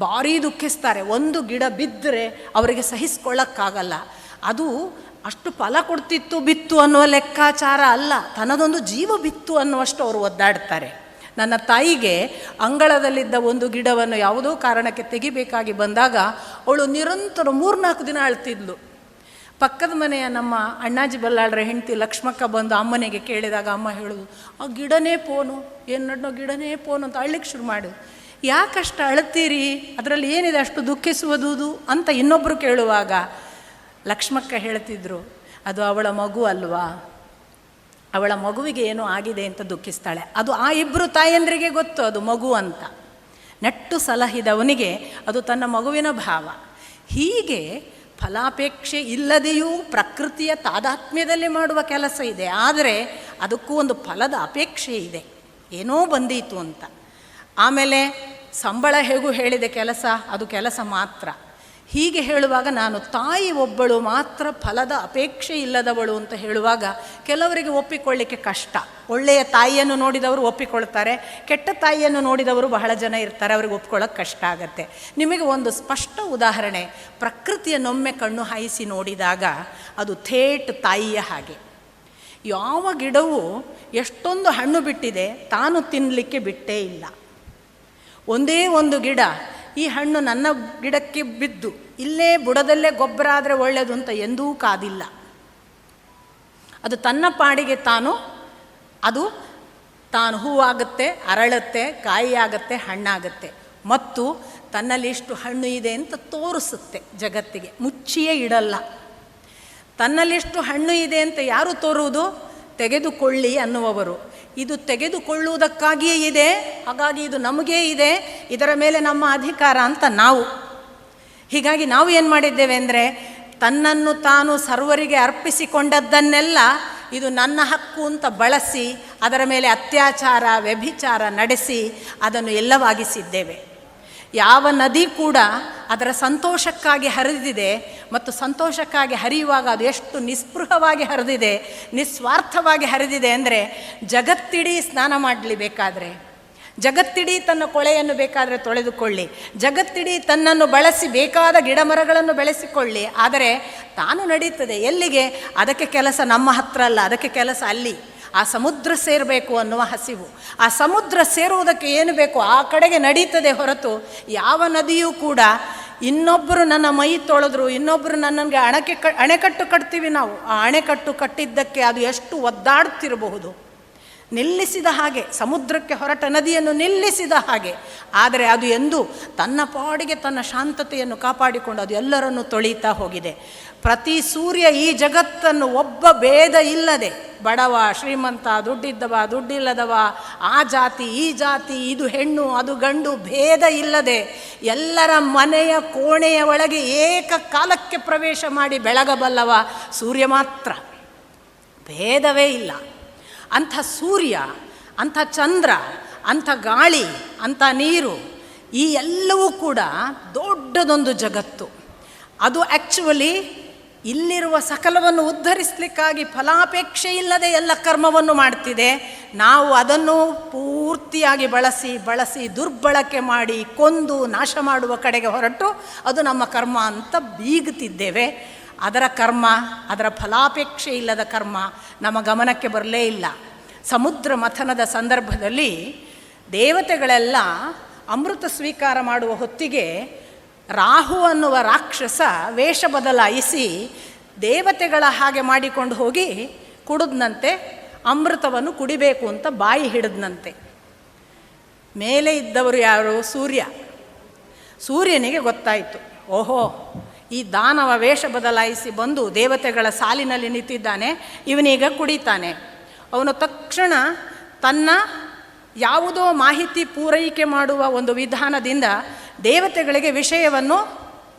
ಭಾರೀ ದುಃಖಿಸ್ತಾರೆ. ಒಂದು ಗಿಡ ಬಿದ್ದರೆ ಅವರಿಗೆ ಸಹಿಸ್ಕೊಳ್ಳೋಕ್ಕಾಗಲ್ಲ. ಅದು ಅಷ್ಟು ಫಲ ಕೊಡ್ತಿತ್ತು ಬಿತ್ತು ಅನ್ನುವ ಲೆಕ್ಕಾಚಾರ ಅಲ್ಲ, ತನ್ನದೊಂದು ಜೀವ ಬಿತ್ತು ಅನ್ನುವಷ್ಟು ಅವರು ಒದ್ದಾಡ್ತಾರೆ. ನನ್ನ ತಾಯಿಗೆ ಅಂಗಳದಲ್ಲಿದ್ದ ಒಂದು ಗಿಡವನ್ನು ಯಾವುದೋ ಕಾರಣಕ್ಕೆ ತೆಗಿಬೇಕಾಗಿ ಬಂದಾಗ ಅವಳು ನಿರಂತರ 3-4 ದಿನ ಅಳ್ತಿದ್ಲು. ಪಕ್ಕದ ಮನೆಯ ನಮ್ಮ ಅಣ್ಣಾಜಿ ಬಲ್ಲಾಳ್ರ ಹೆಂಡತಿ ಲಕ್ಷ್ಮಕ್ಕ ಬಂದು ಅಮ್ಮನಿಗೆ ಕೇಳಿದಾಗ ಅಮ್ಮ ಹೇಳೋದು, ಆ ಗಿಡನೇ ಪೋನು, ಏನು ಗಿಡನೇ ಪೋನು ಅಂತ ಅಳ್ಲಿಕ್ಕೆ ಶುರು ಮಾಡಿ. ಯಾಕಷ್ಟು ಅಳ್ತೀರಿ, ಅದರಲ್ಲಿ ಏನಿದೆ ಅಷ್ಟು ದುಃಖಿಸುವುದು ಅಂತ ಇನ್ನೊಬ್ಬರು ಕೇಳುವಾಗ ಲಕ್ಷ್ಮಕ್ಕ ಹೇಳ್ತಿದ್ರು, ಅದು ಅವಳ ಮಗು ಅಲ್ವಾ, ಅವಳ ಮಗುವಿಗೆ ಏನೋ ಆಗಿದೆ ಅಂತ ದುಃಖಿಸ್ತಾಳೆ. ಅದು ಆ ಇಬ್ಬರು ತಾಯಂದ್ರಿಗೆ ಗೊತ್ತು ಅದು ಮಗು ಅಂತ. ನೆಟ್ಟು ಸಲಹಿದವನಿಗೆ ಅದು ತನ್ನ ಮಗುವಿನ ಭಾವ. ಹೀಗೆ ಫಲಾಪೇಕ್ಷೆ ಇಲ್ಲದೆಯೂ ಪ್ರಕೃತಿಯ ತಾದಾತ್ಮ್ಯದಲ್ಲಿ ಮಾಡುವ ಕೆಲಸ ಇದೆ. ಆದರೆ ಅದಕ್ಕೂ ಒಂದು ಫಲದ ಅಪೇಕ್ಷೆ ಇದೆ, ಏನೋ ಬಂದೀತು ಅಂತ. ಆಮೇಲೆ ಸಂಬಳ ಹೇಗೂ ಹೇಳಿದೆ, ಕೆಲಸ ಅದು ಕೆಲಸ ಮಾತ್ರ. ಹೀಗೆ ಹೇಳುವಾಗ ನಾನು ತಾಯಿ ಒಬ್ಬಳು ಮಾತ್ರ ಫಲದ ಅಪೇಕ್ಷೆ ಇಲ್ಲದವಳು ಅಂತ ಹೇಳುವಾಗ ಕೆಲವರಿಗೆ ಒಪ್ಪಿಕೊಳ್ಳಿಕ್ಕೆ ಕಷ್ಟ. ಒಳ್ಳೆಯ ತಾಯಿಯನ್ನು ನೋಡಿದವರು ಒಪ್ಪಿಕೊಳ್ತಾರೆ, ಕೆಟ್ಟ ತಾಯಿಯನ್ನು ನೋಡಿದವರು ಬಹಳ ಜನ ಇರ್ತಾರೆ, ಅವ್ರಿಗೆ ಒಪ್ಕೊಳ್ಳೋಕೆ ಕಷ್ಟ ಆಗುತ್ತೆ. ನಿಮಗೆ ಒಂದು ಸ್ಪಷ್ಟ ಉದಾಹರಣೆ, ಪ್ರಕೃತಿಯನ್ನೊಮ್ಮೆ ಕಣ್ಣು ಹಾಯಿಸಿ ನೋಡಿದಾಗ ಅದು ಥೇಟ್ ತಾಯಿಯ ಹಾಗೆ. ಯಾವ ಗಿಡವೂ ಎಷ್ಟೊಂದು ಹಣ್ಣು ಬಿಟ್ಟಿದೆ, ತಾನು ತಿನ್ನಲಿಕ್ಕೆ ಬಿಟ್ಟೇ ಇಲ್ಲ. ಒಂದೇ ಒಂದು ಗಿಡ, ಈ ಹಣ್ಣು ನನ್ನ ಗಿಡಕ್ಕೆ ಬಿದ್ದು ಇಲ್ಲೇ ಬುಡದಲ್ಲೇ ಗೊಬ್ಬರ ಆದರೆ ಒಳ್ಳೆಯದು ಅಂತ ಎಂದೂ ಕಾದಿಲ್ಲ. ಅದು ತನ್ನ ಪಾಡಿಗೆ ತಾನು ಹೂವಾಗುತ್ತೆ, ಅರಳುತ್ತೆ, ಕಾಯಿ ಆಗುತ್ತೆ, ಹಣ್ಣಾಗುತ್ತೆ, ಮತ್ತು ತನ್ನಲ್ಲಿ ಇಷ್ಟು ಹಣ್ಣು ಇದೆ ಅಂತ ತೋರಿಸುತ್ತೆ ಜಗತ್ತಿಗೆ, ಮುಚ್ಚಿಯೇ ಇಡಲ್ಲ. ತನ್ನಲ್ಲಿಷ್ಟು ಹಣ್ಣು ಇದೆ ಅಂತ ಯಾರು ತೋರುವುದು? ತೆಗೆದುಕೊಳ್ಳಿ ಅನ್ನುವವರು. ಇದು ತೆಗೆದುಕೊಳ್ಳುವುದಕ್ಕಾಗಿಯೇ ಇದೆ, ಹಾಗಾಗಿ ಇದು ನಮಗೇ ಇದೆ, ಇದರ ಮೇಲೆ ನಮ್ಮ ಅಧಿಕಾರ ಅಂತ ನಾವು. ಹೀಗಾಗಿ ನಾವು ಏನು ಮಾಡಿದ್ದೇವೆ ಅಂದರೆ, ತನ್ನನ್ನು ತಾನು ಸರ್ವರಿಗೆ ಅರ್ಪಿಸಿಕೊಂಡದ್ದನ್ನೆಲ್ಲ ಇದು ನನ್ನ ಹಕ್ಕು ಅಂತ ಬಳಸಿ ಅದರ ಮೇಲೆ ಅತ್ಯಾಚಾರ ವ್ಯಭಿಚಾರ ನಡೆಸಿ ಅದನ್ನು ಎಲ್ಲವಾಗಿಸಿದ್ದೇವೆ. ಯಾವ ನದಿ ಕೂಡ ಅದರ ಸಂತೋಷಕ್ಕಾಗಿ ಹರಿದಿದೆ ಮತ್ತು ಸಂತೋಷಕ್ಕಾಗಿ ಹರಿಯುವಾಗ ಅದು ಎಷ್ಟು ನಿಸ್ಪೃಹವಾಗಿ ಹರಿದಿದೆ, ನಿಸ್ವಾರ್ಥವಾಗಿ ಹರಿದಿದೆ ಅಂದರೆ ಜಗತ್ತಿಡೀ ಸ್ನಾನ ಮಾಡಲಿ ಬೇಕಾದರೆ, ಜಗತ್ತಿಡೀ ತನ್ನ ಕೊಳೆಯನ್ನು ಬೇಕಾದರೆ ತೊಳೆದುಕೊಳ್ಳಿ, ಜಗತ್ತಿಡೀ ತನ್ನನ್ನು ಬಳಸಿ ಬೇಕಾದ ಗಿಡ ಮರಗಳನ್ನು ಬೆಳೆಸಿಕೊಳ್ಳಿ, ಆದರೆ ತಾನು ನಡೀತದೆ ಎಲ್ಲಿಗೆ? ಅದಕ್ಕೆ ಕೆಲಸ ನಮ್ಮ ಹತ್ರ ಅಲ್ಲ, ಅದಕ್ಕೆ ಕೆಲಸ ಅಲ್ಲಿ. ಆ ಸಮುದ್ರ ಸೇರಬೇಕು ಅನ್ನುವ ಹಸಿವು, ಆ ಸಮುದ್ರ ಸೇರುವುದಕ್ಕೆ ಏನು ಬೇಕು ಆ ಕಡೆಗೆ ನಡೀತದೆ ಹೊರತು ಯಾವ ನದಿಯೂ ಕೂಡ ಇನ್ನೊಬ್ಬರು ನನ್ನ ಮೈ ತೊಳೆದ್ರು, ಇನ್ನೊಬ್ಬರು ನನಗೆ ಅಣೆಕಟ್ಟು ಕಟ್ತೀವಿ ನಾವು, ಆ ಅಣೆಕಟ್ಟು ಕಟ್ಟಿದ್ದಕ್ಕೆ ಅದು ಎಷ್ಟು ಒದ್ದಾಡ್ತಿರಬಹುದು, ನಿಲ್ಲಿಸಿದ ಹಾಗೆ, ಸಮುದ್ರಕ್ಕೆ ಹೊರಟ ನದಿಯನ್ನು ನಿಲ್ಲಿಸಿದ ಹಾಗೆ. ಆದರೆ ಅದು ಎಂದು ತನ್ನ ಪಾಡಿಗೆ ತನ್ನ ಶಾಂತತೆಯನ್ನು ಕಾಪಾಡಿಕೊಂಡು ಅದು ಎಲ್ಲರನ್ನು ತೊಳೀತಾ ಹೋಗಿದೆ. ಪ್ರತಿ ಸೂರ್ಯ ಈ ಜಗತ್ತನ್ನು ಒಬ್ಬ ಭೇದ ಇಲ್ಲದೆ, ಬಡವ ಶ್ರೀಮಂತ, ದುಡ್ಡಿದ್ದವ ದುಡ್ಡಿಲ್ಲದವ, ಆ ಜಾತಿ ಈ ಜಾತಿ, ಇದು ಹೆಣ್ಣು ಅದು ಗಂಡು, ಭೇದ ಇಲ್ಲದೆ ಎಲ್ಲರ ಮನೆಯ ಕೋಣೆಯ ಒಳಗೆ ಏಕಕಾಲಕ್ಕೆ ಪ್ರವೇಶ ಮಾಡಿ ಬೆಳಗಬಲ್ಲವ ಸೂರ್ಯ ಮಾತ್ರ, ಭೇದವೇ ಇಲ್ಲ. ಅಂಥ ಸೂರ್ಯ, ಅಂಥ ಚಂದ್ರ, ಅಂಥ ಗಾಳಿ, ಅಂಥ ನೀರು, ಈ ಎಲ್ಲವೂ ಕೂಡ ದೊಡ್ಡದೊಂದು ಜಗತ್ತು. ಅದು ಆ್ಯಕ್ಚುಲಿ ಇಲ್ಲಿರುವ ಸಕಲವನ್ನು ಉದ್ಧರಿಸಲಿಕ್ಕಾಗಿ ಫಲಾಪೇಕ್ಷೆ ಇಲ್ಲದೆ ಎಲ್ಲ ಕರ್ಮವನ್ನು ಮಾಡ್ತಿದೆ. ನಾವು ಅದನ್ನು ಪೂರ್ತಿಯಾಗಿ ಬಳಸಿ ದುರ್ಬಳಕೆ ಮಾಡಿ ಕೊಂದು ನಾಶ ಮಾಡುವ ಕಡೆಗೆ ಹೊರಟು ಅದು ನಮ್ಮ ಕರ್ಮ ಅಂತ ಬೀಗುತ್ತಿದ್ದೇವೆ. ಅದರ ಕರ್ಮ, ಅದರ ಫಲಾಪೇಕ್ಷೆ ಇಲ್ಲದ ಕರ್ಮ ನಮ್ಮ ಗಮನಕ್ಕೆ ಬರಲೇ ಇಲ್ಲ. ಸಮುದ್ರ ಮಥನದ ಸಂದರ್ಭದಲ್ಲಿ ದೇವತೆಗಳೆಲ್ಲ ಅಮೃತ ಸ್ವೀಕಾರ ಮಾಡುವ ಹೊತ್ತಿಗೆ ರಾಹು ಅನ್ನುವ ರಾಕ್ಷಸ ವೇಷ ಬದಲಾಯಿಸಿ ದೇವತೆಗಳ ಹಾಗೆ ಮಾಡಿಕೊಂಡು ಹೋಗಿ ಕುಡಿದ್ನಂತೆ, ಅಮೃತವನ್ನು ಕುಡಿಬೇಕು ಅಂತ ಬಾಯಿ ಹಿಡಿದ್ನಂತೆ. ಮೇಲೆ ಇದ್ದವರು ಯಾರು? ಸೂರ್ಯ. ಸೂರ್ಯನಿಗೆ ಗೊತ್ತಾಯಿತು, ಓಹೋ ಈ ದಾನವ ವೇಷ ಬದಲಾಯಿಸಿ ಬಂದು ದೇವತೆಗಳ ಸಾಲಿನಲ್ಲಿ ನಿಂತಿದ್ದಾನೆ, ಇವನೀಗ ಕುಡಿತಾನೆ. ಅವನು ತಕ್ಷಣ ತನ್ನ ಯಾವುದೋ ಮಾಹಿತಿ ಪೂರೈಕೆ ಮಾಡುವ ಒಂದು ವಿಧಾನದಿಂದ ದೇವತೆಗಳಿಗೆ ವಿಷಯವನ್ನು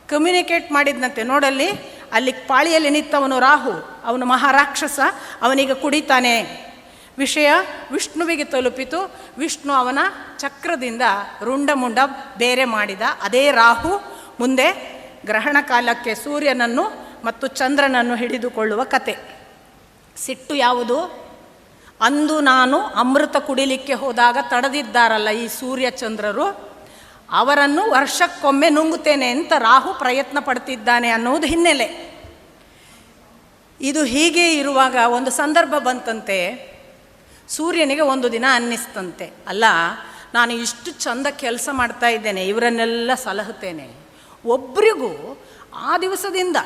ಕಮ್ಯುನಿಕೇಟ್ ಮಾಡಿದ್ನಂತೆ. ನೋಡಲ್ಲಿ, ಅಲ್ಲಿ ಪಾಳಿಯಲ್ಲಿ ನಿಂತವನು ರಾಹು, ಅವನು ಮಹಾರಾಕ್ಷಸ, ಅವನೀಗ ಕುಡಿತಾನೆ. ವಿಷಯ ವಿಷ್ಣುವಿಗೆ ತಲುಪಿತು. ವಿಷ್ಣು ಅವನ ಚಕ್ರದಿಂದ ರುಂಡಮುಂಡ ಬೇರೆ ಮಾಡಿದ. ಅದೇ ರಾಹು ಮುಂದೆ ಗ್ರಹಣ ಕಾಲಕ್ಕೆ ಸೂರ್ಯನನ್ನು ಮತ್ತು ಚಂದ್ರನನ್ನು ಹಿಡಿದುಕೊಳ್ಳುವ ಕತೆ. ಸಿಟ್ಟು ಯಾವುದು? ಅಂದು ನಾನು ಅಮೃತ ಕುಡಿಲಿಕ್ಕೆ ಹೋದಾಗ ತಡೆದಿದ್ದಾರಲ್ಲ ಈ ಸೂರ್ಯ ಚಂದ್ರರು, ಅವರನ್ನು ವರ್ಷಕ್ಕೊಮ್ಮೆ ನುಂಗುತ್ತೇನೆ ಅಂತ ರಾಹು ಪ್ರಯತ್ನ ಪಡ್ತಿದ್ದಾನೆ ಅನ್ನುವುದು ಹಿನ್ನೆಲೆ. ಇದು ಹೀಗೆ ಇರುವಾಗ ಒಂದು ಸಂದರ್ಭ ಬಂತಂತೆ. ಸೂರ್ಯನಿಗೆ ಒಂದು ದಿನ ಅನ್ನಿಸ್ತಂತೆ, ಅಲ್ಲ ನಾನು ಇಷ್ಟು ಚಂದ ಕೆಲಸ ಮಾಡ್ತಾ ಇದ್ದೇನೆ, ಇವರನ್ನೆಲ್ಲ ಸಲಹುತ್ತೇನೆ, ಒಬ್ಬರಿಗೂ ಆ ದಿವಸದಿಂದ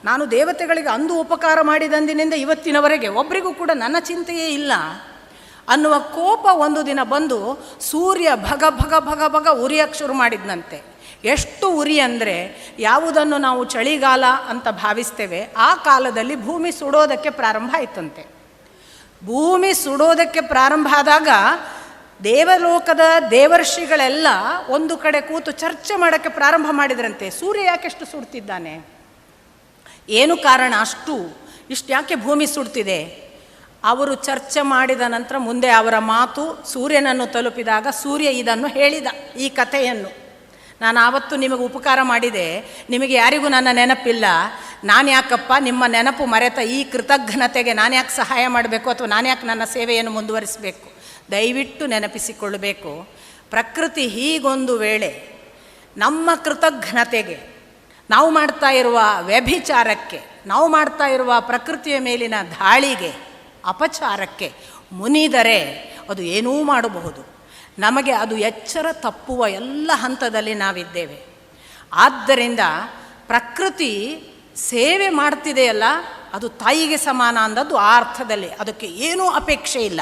ನಾನು ದೇವತೆಗಳಿಗೆ ಅಂದು ಉಪಕಾರ ಮಾಡಿದಂದಿನಿಂದ ಇವತ್ತಿನವರೆಗೆ ಒಬ್ಬರಿಗೂ ಕೂಡ ನನ್ನ ಚಿಂತೆಯೇ ಇಲ್ಲ ಅನ್ನುವ ಕೋಪ ಒಂದು ದಿನ ಬಂದು ಸೂರ್ಯ ಭಗ ಭಗ ಭಗ ಭಗ ಉರಿಯಕ್ಕೆ ಶುರು ಮಾಡಿದ್ನಂತೆ. ಎಷ್ಟು ಉರಿ ಅಂದರೆ, ಯಾವುದನ್ನು ನಾವು ಚಳಿಗಾಲ ಅಂತ ಭಾವಿಸ್ತೇವೆ ಆ ಕಾಲದಲ್ಲಿ ಭೂಮಿ ಸುಡೋದಕ್ಕೆ ಪ್ರಾರಂಭ ಆಯ್ತಂತೆ. ಭೂಮಿ ಸುಡೋದಕ್ಕೆ ಪ್ರಾರಂಭ ಆದಾಗ ದೇವಲೋಕದ ದೇವರ್ಷಿಗಳೆಲ್ಲ ಒಂದು ಕಡೆ ಕೂತು ಚರ್ಚೆ ಮಾಡೋಕ್ಕೆ ಪ್ರಾರಂಭ ಮಾಡಿದ್ರಂತೆ. ಸೂರ್ಯ ಯಾಕೆಷ್ಟು ಸುಡ್ತಿದ್ದಾನೆ, ಏನು ಕಾರಣ, ಇಷ್ಟು ಯಾಕೆ ಭೂಮಿ ಸುಡ್ತಿದೆ? ಅವರು ಚರ್ಚೆ ಮಾಡಿದ ನಂತರ ಮುಂದೆ ಅವರ ಮಾತು ಸೂರ್ಯನನ್ನು ತಲುಪಿದಾಗ ಸೂರ್ಯ ಇದನ್ನು ಹೇಳಿದ, ಈ ಕಥೆಯನ್ನು. ನಾನು ಆವತ್ತು ನಿಮಗೆ ಉಪಕಾರ ಮಾಡಿದೆ, ನಿಮಗೆ ಯಾರಿಗೂ ನನ್ನ ನೆನಪಿಲ್ಲ, ನಾನು ಯಾಕಪ್ಪ ನಿಮ್ಮ ನೆನಪು ಮರೆತ ಈ ಕೃತಜ್ಞತೆಗೆ ನಾನು ಯಾಕೆ ಸಹಾಯ ಮಾಡಬೇಕು, ಅಥವಾ ನಾನು ಯಾಕೆ ನನ್ನ ಸೇವೆಯನ್ನು ಮುಂದುವರಿಸಬೇಕು? ದಯವಿಟ್ಟು ನೆನಪಿಸಿಕೊಳ್ಳಬೇಕು. ಪ್ರಕೃತಿ ಹೀಗೊಂದು ವೇಳೆ ನಮ್ಮ ಕೃತಜ್ಞತೆಗೆ, ನಾವು ಮಾಡ್ತಾ ಇರುವ ವ್ಯಭಿಚಾರಕ್ಕೆ, ನಾವು ಮಾಡ್ತಾ ಇರುವ ಪ್ರಕೃತಿಯ ಮೇಲಿನ ದಾಳಿಗೆ, ಅಪಚಾರಕ್ಕೆ ಮುನಿದರೆ ಅದು ಏನೂ ಮಾಡಬಹುದು. ನಮಗೆ ಅದು ಎಚ್ಚರ ತಪ್ಪುವ ಎಲ್ಲ ಹಂತದಲ್ಲಿ ನಾವಿದ್ದೇವೆ. ಆದ್ದರಿಂದ ಪ್ರಕೃತಿ ಸೇವೆ ಮಾಡ್ತಿದೆಯಲ್ಲ, ಅದು ತಾಯಿಗೆ ಸಮಾನ ಅಂದದ್ದು ಆ ಅರ್ಥದಲ್ಲಿ, ಅದಕ್ಕೆ ಏನೂ ಅಪೇಕ್ಷೆ ಇಲ್ಲ.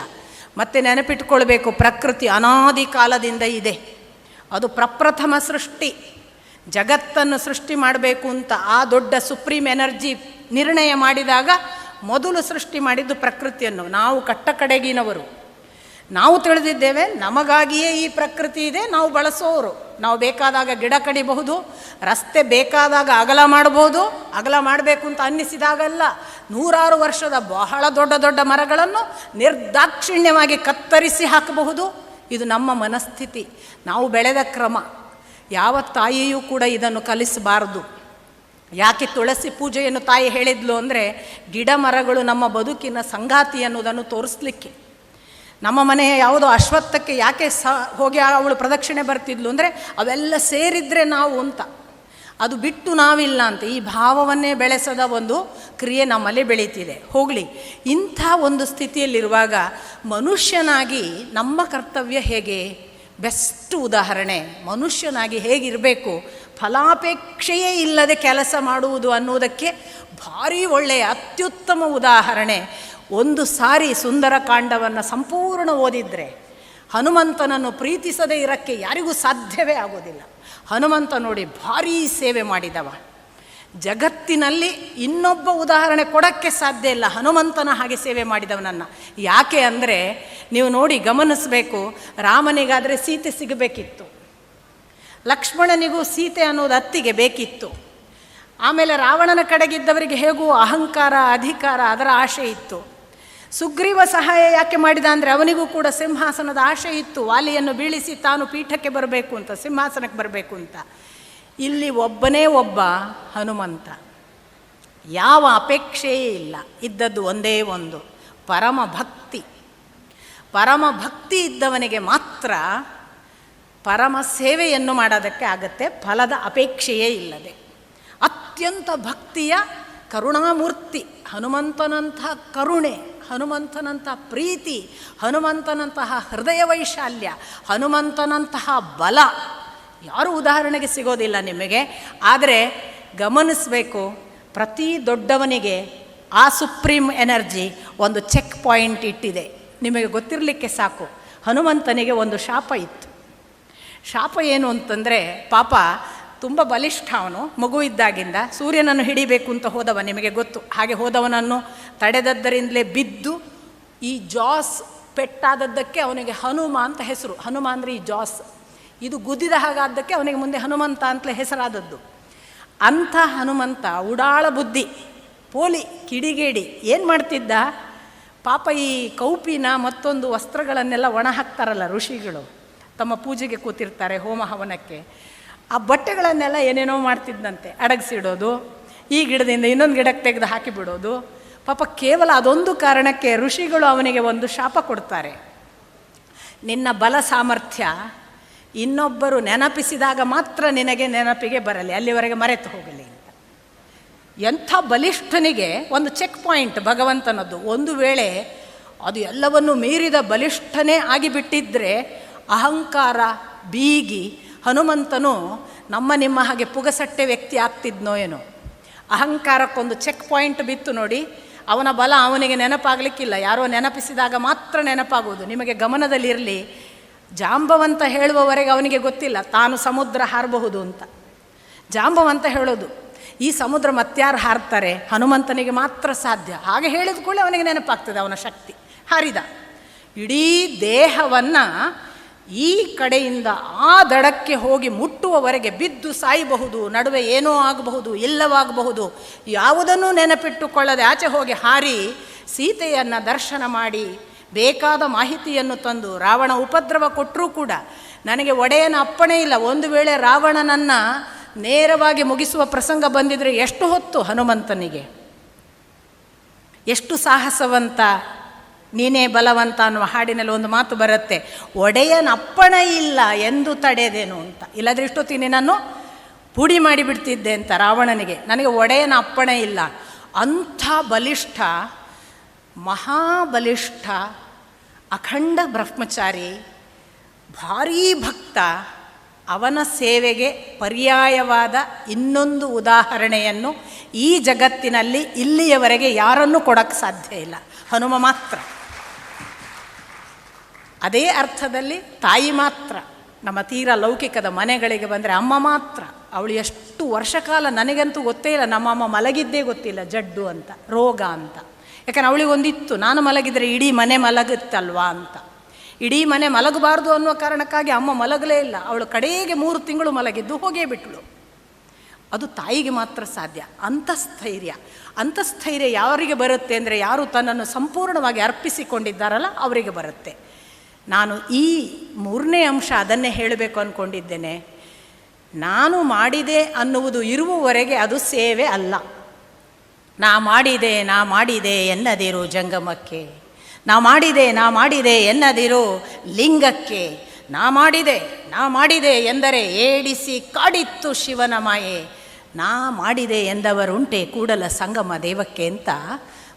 ಮತ್ತೆ ನೆನಪಿಟ್ಕೊಳ್ಬೇಕು, ಪ್ರಕೃತಿ ಅನಾದಿ ಕಾಲದಿಂದ ಇದೆ. ಅದು ಪ್ರಪ್ರಥಮ ಸೃಷ್ಟಿ. ಜಗತ್ತನ್ನು ಸೃಷ್ಟಿ ಮಾಡಬೇಕು ಅಂತ ಆ ದೊಡ್ಡ ಸುಪ್ರೀಂ ಎನರ್ಜಿ ನಿರ್ಣಯ ಮಾಡಿದಾಗ ಮೊದಲು ಸೃಷ್ಟಿ ಮಾಡಿದ್ದು ಪ್ರಕೃತಿಯನ್ನು. ನಾವು ಕಟ್ಟ ಕಡೆಗಿನವರು, ನಾವು ತಿಳಿದಿದ್ದೇವೆ ನಮಗಾಗಿಯೇ ಈ ಪ್ರಕೃತಿ ಇದೆ, ನಾವು ಬಳಸೋರು. ನಾವು ಬೇಕಾದಾಗ ಗಿಡ ಕಡಿಬಹುದು, ರಸ್ತೆ ಬೇಕಾದಾಗ ಅಗಲ ಮಾಡಬಹುದು. ಅಗಲ ಮಾಡಬೇಕು ಅಂತ ಅನ್ನಿಸಿದಾಗಲ್ಲ ನೂರಾರು ವರ್ಷದ ಬಹಳ ದೊಡ್ಡ ದೊಡ್ಡ ಮರಗಳನ್ನು ನಿರ್ದಾಕ್ಷಿಣ್ಯವಾಗಿ ಕತ್ತರಿಸಿ ಹಾಕಬಹುದು. ಇದು ನಮ್ಮ ಮನಸ್ಥಿತಿ, ನಾವು ಬೆಳೆದ ಕ್ರಮ. ಯಾವ ತಾಯಿಯೂ ಕೂಡ ಇದನ್ನು ಕಲಿಸಬಾರದು. ಯಾಕೆ ತುಳಸಿ ಪೂಜೆಯನ್ನು ತಾಯಿ ಹೇಳಿದ್ಲು ಅಂದರೆ, ಗಿಡ ಮರಗಳು ನಮ್ಮ ಬದುಕಿನ ಸಂಗಾತಿ ಅನ್ನೋದನ್ನು ತೋರಿಸ್ಲಿಕ್ಕೆ. ನಮ್ಮ ಮನೆಯ ಯಾವುದೋ ಅಶ್ವತ್ಥಕ್ಕೆ ಯಾಕೆ ಹೋಗಿ ಅವಳು ಪ್ರದಕ್ಷಿಣೆ ಬರ್ತಿದ್ಲು ಅಂದರೆ, ಅವೆಲ್ಲ ಸೇರಿದರೆ ನಾವು ಅಂತ, ಅದು ಬಿಟ್ಟು ನಾವಿಲ್ಲ ಅಂತ. ಈ ಭಾವವನ್ನೇ ಬೆಳೆಸದ ಒಂದು ಕ್ರಿಯೆ ನಮ್ಮಲ್ಲಿ ಬೆಳೀತಿದೆ. ಹೋಗಲಿ, ಇಂಥ ಒಂದು ಸ್ಥಿತಿಯಲ್ಲಿರುವಾಗ ಮನುಷ್ಯನಾಗಿ ನಮ್ಮ ಕರ್ತವ್ಯ ಹೇಗೆ? ಬೆಸ್ಟ್ ಉದಾಹರಣೆ, ಮನುಷ್ಯನಾಗಿ ಹೇಗಿರಬೇಕು, ಫಲಾಪೇಕ್ಷೆಯೇ ಇಲ್ಲದೆ ಕೆಲಸ ಮಾಡುವುದು ಅನ್ನೋದಕ್ಕೆ ಭಾರಿ ಒಳ್ಳೆಯ ಅತ್ಯುತ್ತಮ ಉದಾಹರಣೆ. ಒಂದು ಸಾರಿ ಸುಂದರಕಾಂಡವನ್ನು ಸಂಪೂರ್ಣ ಓದಿದರೆ ಹನುಮಂತನನ್ನು ಪ್ರೀತಿಸದೇ ಇರೋಕ್ಕೆ ಯಾರಿಗೂ ಸಾಧ್ಯವೇ ಆಗೋದಿಲ್ಲ. ಹನುಮಂತ ನೋಡಿ ಭಾರೀ ಸೇವೆ ಮಾಡಿದವ. ಜಗತ್ತಿನಲ್ಲಿ ಇನ್ನೊಬ್ಬ ಉದಾಹರಣೆ ಕೊಡೋಕ್ಕೆ ಸಾಧ್ಯ ಇಲ್ಲ ಹನುಮಂತನ ಹಾಗೆ ಸೇವೆ ಮಾಡಿದವನನ್ನು. ಯಾಕೆ ಅಂದರೆ, ನೀವು ನೋಡಿ ಗಮನಿಸಬೇಕು, ರಾಮನಿಗಾದರೆ ಸೀತೆ ಸಿಗಬೇಕಿತ್ತು, ಲಕ್ಷ್ಮಣನಿಗೂ ಸೀತೆ ಅನ್ನೋದು ಅತ್ತಿಗೆ ಬೇಕಿತ್ತು. ಆಮೇಲೆ ರಾವಣನ ಕಡೆಗಿದ್ದವರಿಗೆ ಹೇಗೂ ಅಹಂಕಾರ, ಅಧಿಕಾರ, ಅದರ ಆಶೆ ಇತ್ತು. ಸುಗ್ರೀವ ಸಹಾಯ ಯಾಕೆ ಮಾಡಿದ ಅಂದರೆ, ಅವನಿಗೂ ಕೂಡ ಸಿಂಹಾಸನದ ಆಶೆ ಇತ್ತು, ವಾಲಿಯನ್ನು ಬೀಳಿಸಿ ತಾನು ಪೀಠಕ್ಕೆ ಬರಬೇಕು ಅಂತ, ಸಿಂಹಾಸನಕ್ಕೆ ಬರಬೇಕು ಅಂತ. ಇಲ್ಲಿ ಒಬ್ಬನೇ ಒಬ್ಬ ಹನುಮಂತ, ಯಾವ ಅಪೇಕ್ಷೆಯೇ ಇಲ್ಲ, ಇದ್ದದ್ದು ಒಂದೇ ಒಂದು ಪರಮ ಭಕ್ತಿ. ಪರಮ ಭಕ್ತಿ ಇದ್ದವನಿಗೆ ಮಾತ್ರ ಪರಮ ಸೇವೆಯನ್ನು ಮಾಡೋದಕ್ಕೆ ಆಗತ್ತೆ, ಫಲದ ಅಪೇಕ್ಷೆಯೇ ಇಲ್ಲದೆ. ಅತ್ಯಂತ ಭಕ್ತಿಯ ಕರುಣಾಮೂರ್ತಿ ಹನುಮಂತನಂತಹ ಕರುಣೆ, ಹನುಮಂತನಂತಹ ಪ್ರೀತಿ, ಹನುಮಂತನಂತಹ ಹೃದಯ ವೈಶಾಲ್ಯ, ಹನುಮಂತನಂತಹ ಬಲ ಯಾರೂ ಉದಾಹರಣೆಗೆ ಸಿಗೋದಿಲ್ಲ ನಿಮಗೆ. ಆದರೆ ಗಮನಿಸಬೇಕು, ಪ್ರತಿ ದೊಡ್ಡವನಿಗೆ ಆ ಸುಪ್ರೀಂ ಎನರ್ಜಿ ಒಂದು ಚೆಕ್ ಪಾಯಿಂಟ್ ಇಟ್ಟಿದೆ. ನಿಮಗೆ ಗೊತ್ತಿರಲಿಕ್ಕೆ ಸಾಕು, ಹನುಮಂತನಿಗೆ ಒಂದು ಶಾಪ ಇತ್ತು. ಶಾಪ ಏನು ಅಂತಂದರೆ, ಪಾಪ ತುಂಬ ಬಲಿಷ್ಠ ಅವನು, ಮಗು ಇದ್ದಾಗಿಂದ ಸೂರ್ಯನನ್ನು ಹಿಡಿಬೇಕು ಅಂತ ಹೋದವ, ನಿಮಗೆ ಗೊತ್ತು. ಹಾಗೆ ಹೋದವನನ್ನು ತಡೆದದ್ದರಿಂದಲೇ ಬಿದ್ದು ಈ ಜಾಸ್ ಪೆಟ್ಟಾದದ್ದಕ್ಕೆ ಅವನಿಗೆ ಹನುಮ ಅಂತ ಹೆಸರು. ಹನುಮ ಅಂದರೆ ಈ ಜಾಸ್, ಇದು ಗುದ್ದಿದ ಹಾಗಾದ್ದಕ್ಕೆ ಅವನಿಗೆ ಮುಂದೆ ಹನುಮಂತ ಅಂತಲೇ ಹೆಸರಾದದ್ದು. ಅಂಥ ಹನುಮಂತ ಉಡಾಳ ಬುದ್ಧಿ, ಪೋಲಿ, ಕಿಡಿಗೇಡಿ. ಏನು ಮಾಡ್ತಿದ್ದ ಪಾಪ, ಈ ಕೌಪಿನ ಮತ್ತೊಂದು ವಸ್ತ್ರಗಳನ್ನೆಲ್ಲ ಒಣ ಹಾಕ್ತಾರಲ್ಲ ಋಷಿಗಳು, ತಮ್ಮ ಪೂಜೆಗೆ ಕೂತಿರ್ತಾರೆ ಹೋಮ ಹವನಕ್ಕೆ, ಆ ಬಟ್ಟೆಗಳನ್ನೆಲ್ಲ ಏನೇನೋ ಮಾಡ್ತಿದ್ದಂತೆ, ಅಡಗಿಸಿಡೋದು, ಈ ಗಿಡದಿಂದ ಇನ್ನೊಂದು ಗಿಡಕ್ಕೆ ತೆಗೆದು ಹಾಕಿಬಿಡೋದು. ಪಾಪ ಕೇವಲ ಅದೊಂದು ಕಾರಣಕ್ಕೆ ಋಷಿಗಳು ಅವನಿಗೆ ಒಂದು ಶಾಪ ಕೊಡ್ತಾರೆ, ನಿನ್ನ ಬಲ ಸಾಮರ್ಥ್ಯ ಇನ್ನೊಬ್ಬರು ನೆನಪಿಸಿದಾಗ ಮಾತ್ರ ನಿನಗೆ ನೆನಪಿಗೆ ಬರಲಿ, ಅಲ್ಲಿವರೆಗೆ ಮರೆತು ಹೋಗಲಿ ಅಂತ. ಎಂಥ ಬಲಿಷ್ಠನಿಗೆ ಒಂದು ಚೆಕ್ ಪಾಯಿಂಟ್ ಭಗವಂತನದ್ದು. ಒಂದು ವೇಳೆ ಅದು ಎಲ್ಲವನ್ನು ಮೀರಿದ ಬಲಿಷ್ಠನೇ ಆಗಿಬಿಟ್ಟಿದ್ದರೆ ಅಹಂಕಾರ ಬೀಗಿ ಹನುಮಂತನು ನಮ್ಮ ನಿಮ್ಮ ಹಾಗೆ ಪುಗಸಟ್ಟೆ ವ್ಯಕ್ತಿ ಆಗ್ತಿದ್ನೋ ಏನೋ. ಅಹಂಕಾರಕ್ಕೊಂದು ಚೆಕ್ ಪಾಯಿಂಟ್ ಬಿತ್ತು ನೋಡಿ, ಅವನ ಬಲ ಅವನಿಗೆ ನೆನಪಾಗಲಿಕ್ಕಿಲ್ಲ, ಯಾರೋ ನೆನಪಿಸಿದಾಗ ಮಾತ್ರ ನೆನಪಾಗುವುದು. ನಿಮಗೆ ಗಮನದಲ್ಲಿರಲಿ, ಜಾಂಬವಂತ ಹೇಳುವವರೆಗೆ ಅವನಿಗೆ ಗೊತ್ತಿಲ್ಲ ತಾನು ಸಮುದ್ರ ಹಾರಬಹುದು ಅಂತ. ಜಾಂಬವಂತ ಹೇಳೋದು, ಈ ಸಮುದ್ರ ಮತ್ಯಾರು ಹಾರ್ತಾರೆ, ಹನುಮಂತನಿಗೆ ಮಾತ್ರ ಸಾಧ್ಯ. ಹಾಗೆ ಹೇಳಿದ ಕೂಡಲೇ ಅವನಿಗೆ ನೆನಪಾಗ್ತದೆ ಅವನ ಶಕ್ತಿ. ಹಾರಿದ, ಇಡೀ ದೇಹವನ್ನು ಈ ಕಡೆಯಿಂದ ಆ ದಡಕ್ಕೆ ಹೋಗಿ ಮುಟ್ಟುವವರೆಗೆ ಬಿದ್ದು ಸಾಯಬಹುದು, ನಡುವೆ ಏನೋ ಆಗಬಹುದು, ಇಲ್ಲವಾಗಬಹುದು, ಯಾವುದನ್ನೂ ನೆನಪಿಟ್ಟುಕೊಳ್ಳದೆ ಆಚೆ ಹೋಗಿ ಹಾರಿ ಸೀತೆಯನ್ನು ದರ್ಶನ ಮಾಡಿ ಬೇಕಾದ ಮಾಹಿತಿಯನ್ನು ತಂದು, ರಾವಣ ಉಪದ್ರವ ಕೊಟ್ಟರೂ ಕೂಡ ನನಗೆ ಒಡೆಯನ ಅಪ್ಪಣೆ ಇಲ್ಲ, ಒಂದು ವೇಳೆ ರಾವಣನನ್ನು ನೇರವಾಗಿ ಮುಗಿಸುವ ಪ್ರಸಂಗ ಬಂದಿದ್ರೆ ಎಷ್ಟು ಹೊತ್ತು ಹನುಮಂತನಿಗೆ, ಎಷ್ಟು ಸಾಹಸವಂತ, ನೀನೇ ಬಲವಂತ ಅನ್ನುವ ಹಾಡಿನಲ್ಲಿ ಒಂದು ಮಾತು ಬರುತ್ತೆ, ಒಡೆಯನ ಅಪ್ಪಣೆ ಇಲ್ಲ ಎಂದು ತಡೆದೇನು ಅಂತ. ಇಲ್ಲದ್ರೆ ಇಷ್ಟೊತ್ತಿ ನಿನ್ನನ್ನು ಪುಡಿ ಮಾಡಿಬಿಡ್ತಿದ್ದೆ ಅಂತ ರಾವಣನಿಗೆ. ನನಗೆ ಒಡೆಯನ ಅಪ್ಪಣೆ ಇಲ್ಲ. ಅಂಥ ಬಲಿಷ್ಠ, ಮಹಾಬಲಿಷ್ಠ, ಅಖಂಡ ಬ್ರಹ್ಮಚಾರಿ, ಭಾರೀ ಭಕ್ತ, ಅವನ ಸೇವೆಗೆ ಪರ್ಯಾಯವಾದ ಇನ್ನೊಂದು ಉದಾಹರಣೆಯನ್ನು ಈ ಜಗತ್ತಿನಲ್ಲಿ ಇಲ್ಲಿಯವರೆಗೆ ಯಾರನ್ನೂ ಕೊಡೋಕ್ಕೆ ಸಾಧ್ಯ ಇಲ್ಲ, ಹನುಮ ಮಾತ್ರ. ಅದೇ ಅರ್ಥದಲ್ಲಿ ತಾಯಿ ಮಾತ್ರ. ನಮ್ಮ ತೀರ ಲೌಕಿಕದ ಮನೆಗಳಿಗೆ ಬಂದರೆ ಅಮ್ಮ ಮಾತ್ರ. ಅವಳು ಎಷ್ಟು ವರ್ಷ ಕಾಲ, ನನಗಂತೂ ಗೊತ್ತೇ ಇಲ್ಲ, ನಮ್ಮಮ್ಮ ಮಲಗಿದ್ದೇ ಗೊತ್ತಿಲ್ಲ, ಜಡ್ಡು ಅಂತ, ರೋಗ ಅಂತ. ಯಾಕಂದ್ರೆ ಅವಳಿಗೊಂದಿತ್ತು, ನಾನು ಮಲಗಿದರೆ ಇಡೀ ಮನೆ ಮಲಗುತ್ತಲ್ವಾ ಅಂತ. ಇಡೀ ಮನೆ ಮಲಗಬಾರ್ದು ಅನ್ನೋ ಕಾರಣಕ್ಕಾಗಿ ಅಮ್ಮ ಮಲಗಲೇ ಇಲ್ಲ. ಅವಳು ಕಡೆಗೆ 3 ತಿಂಗಳು ಮಲಗಿದ್ದು ಹೋಗೇ ಬಿಟ್ಟಳು. ಅದು ತಾಯಿಗೆ ಮಾತ್ರ ಸಾಧ್ಯ. ಅಂತಸ್ಥೈರ್ಯ ಯಾರಿಗೆ ಬರುತ್ತೆ ಅಂದರೆ, ಯಾರು ತನ್ನನ್ನು ಸಂಪೂರ್ಣವಾಗಿ ಅರ್ಪಿಸಿಕೊಂಡಿದ್ದಾರಲ್ಲ ಅವರಿಗೆ ಬರುತ್ತೆ. ನಾನು ಈ 3ನೇ ಅಂಶ ಅದನ್ನೇ ಹೇಳಬೇಕು ಅಂದ್ಕೊಂಡಿದ್ದೇನೆ. ನಾನು ಮಾಡಿದೆ ಅನ್ನುವುದು ಇರುವವರೆಗೆ ಅದು ಸೇವೆ ಅಲ್ಲ. ನಾ ಮಾಡಿದೆ ಎನ್ನದಿರು ಜಂಗಮಕ್ಕೆ, ನಾ ಮಾಡಿದೆ ಎನ್ನದಿರು ಲಿಂಗಕ್ಕೆ. ನಾ ಮಾಡಿದೆ ಎಂದರೆ ಏಡಿಸಿ ಕಾಡಿತ್ತು ಶಿವನ ಮಾಯೆ. ನಾ ಮಾಡಿದೆ ಎಂದವರುಂಟೆ ಕೂಡಲ ಸಂಗಮ ದೇವಕ್ಕೆ ಅಂತ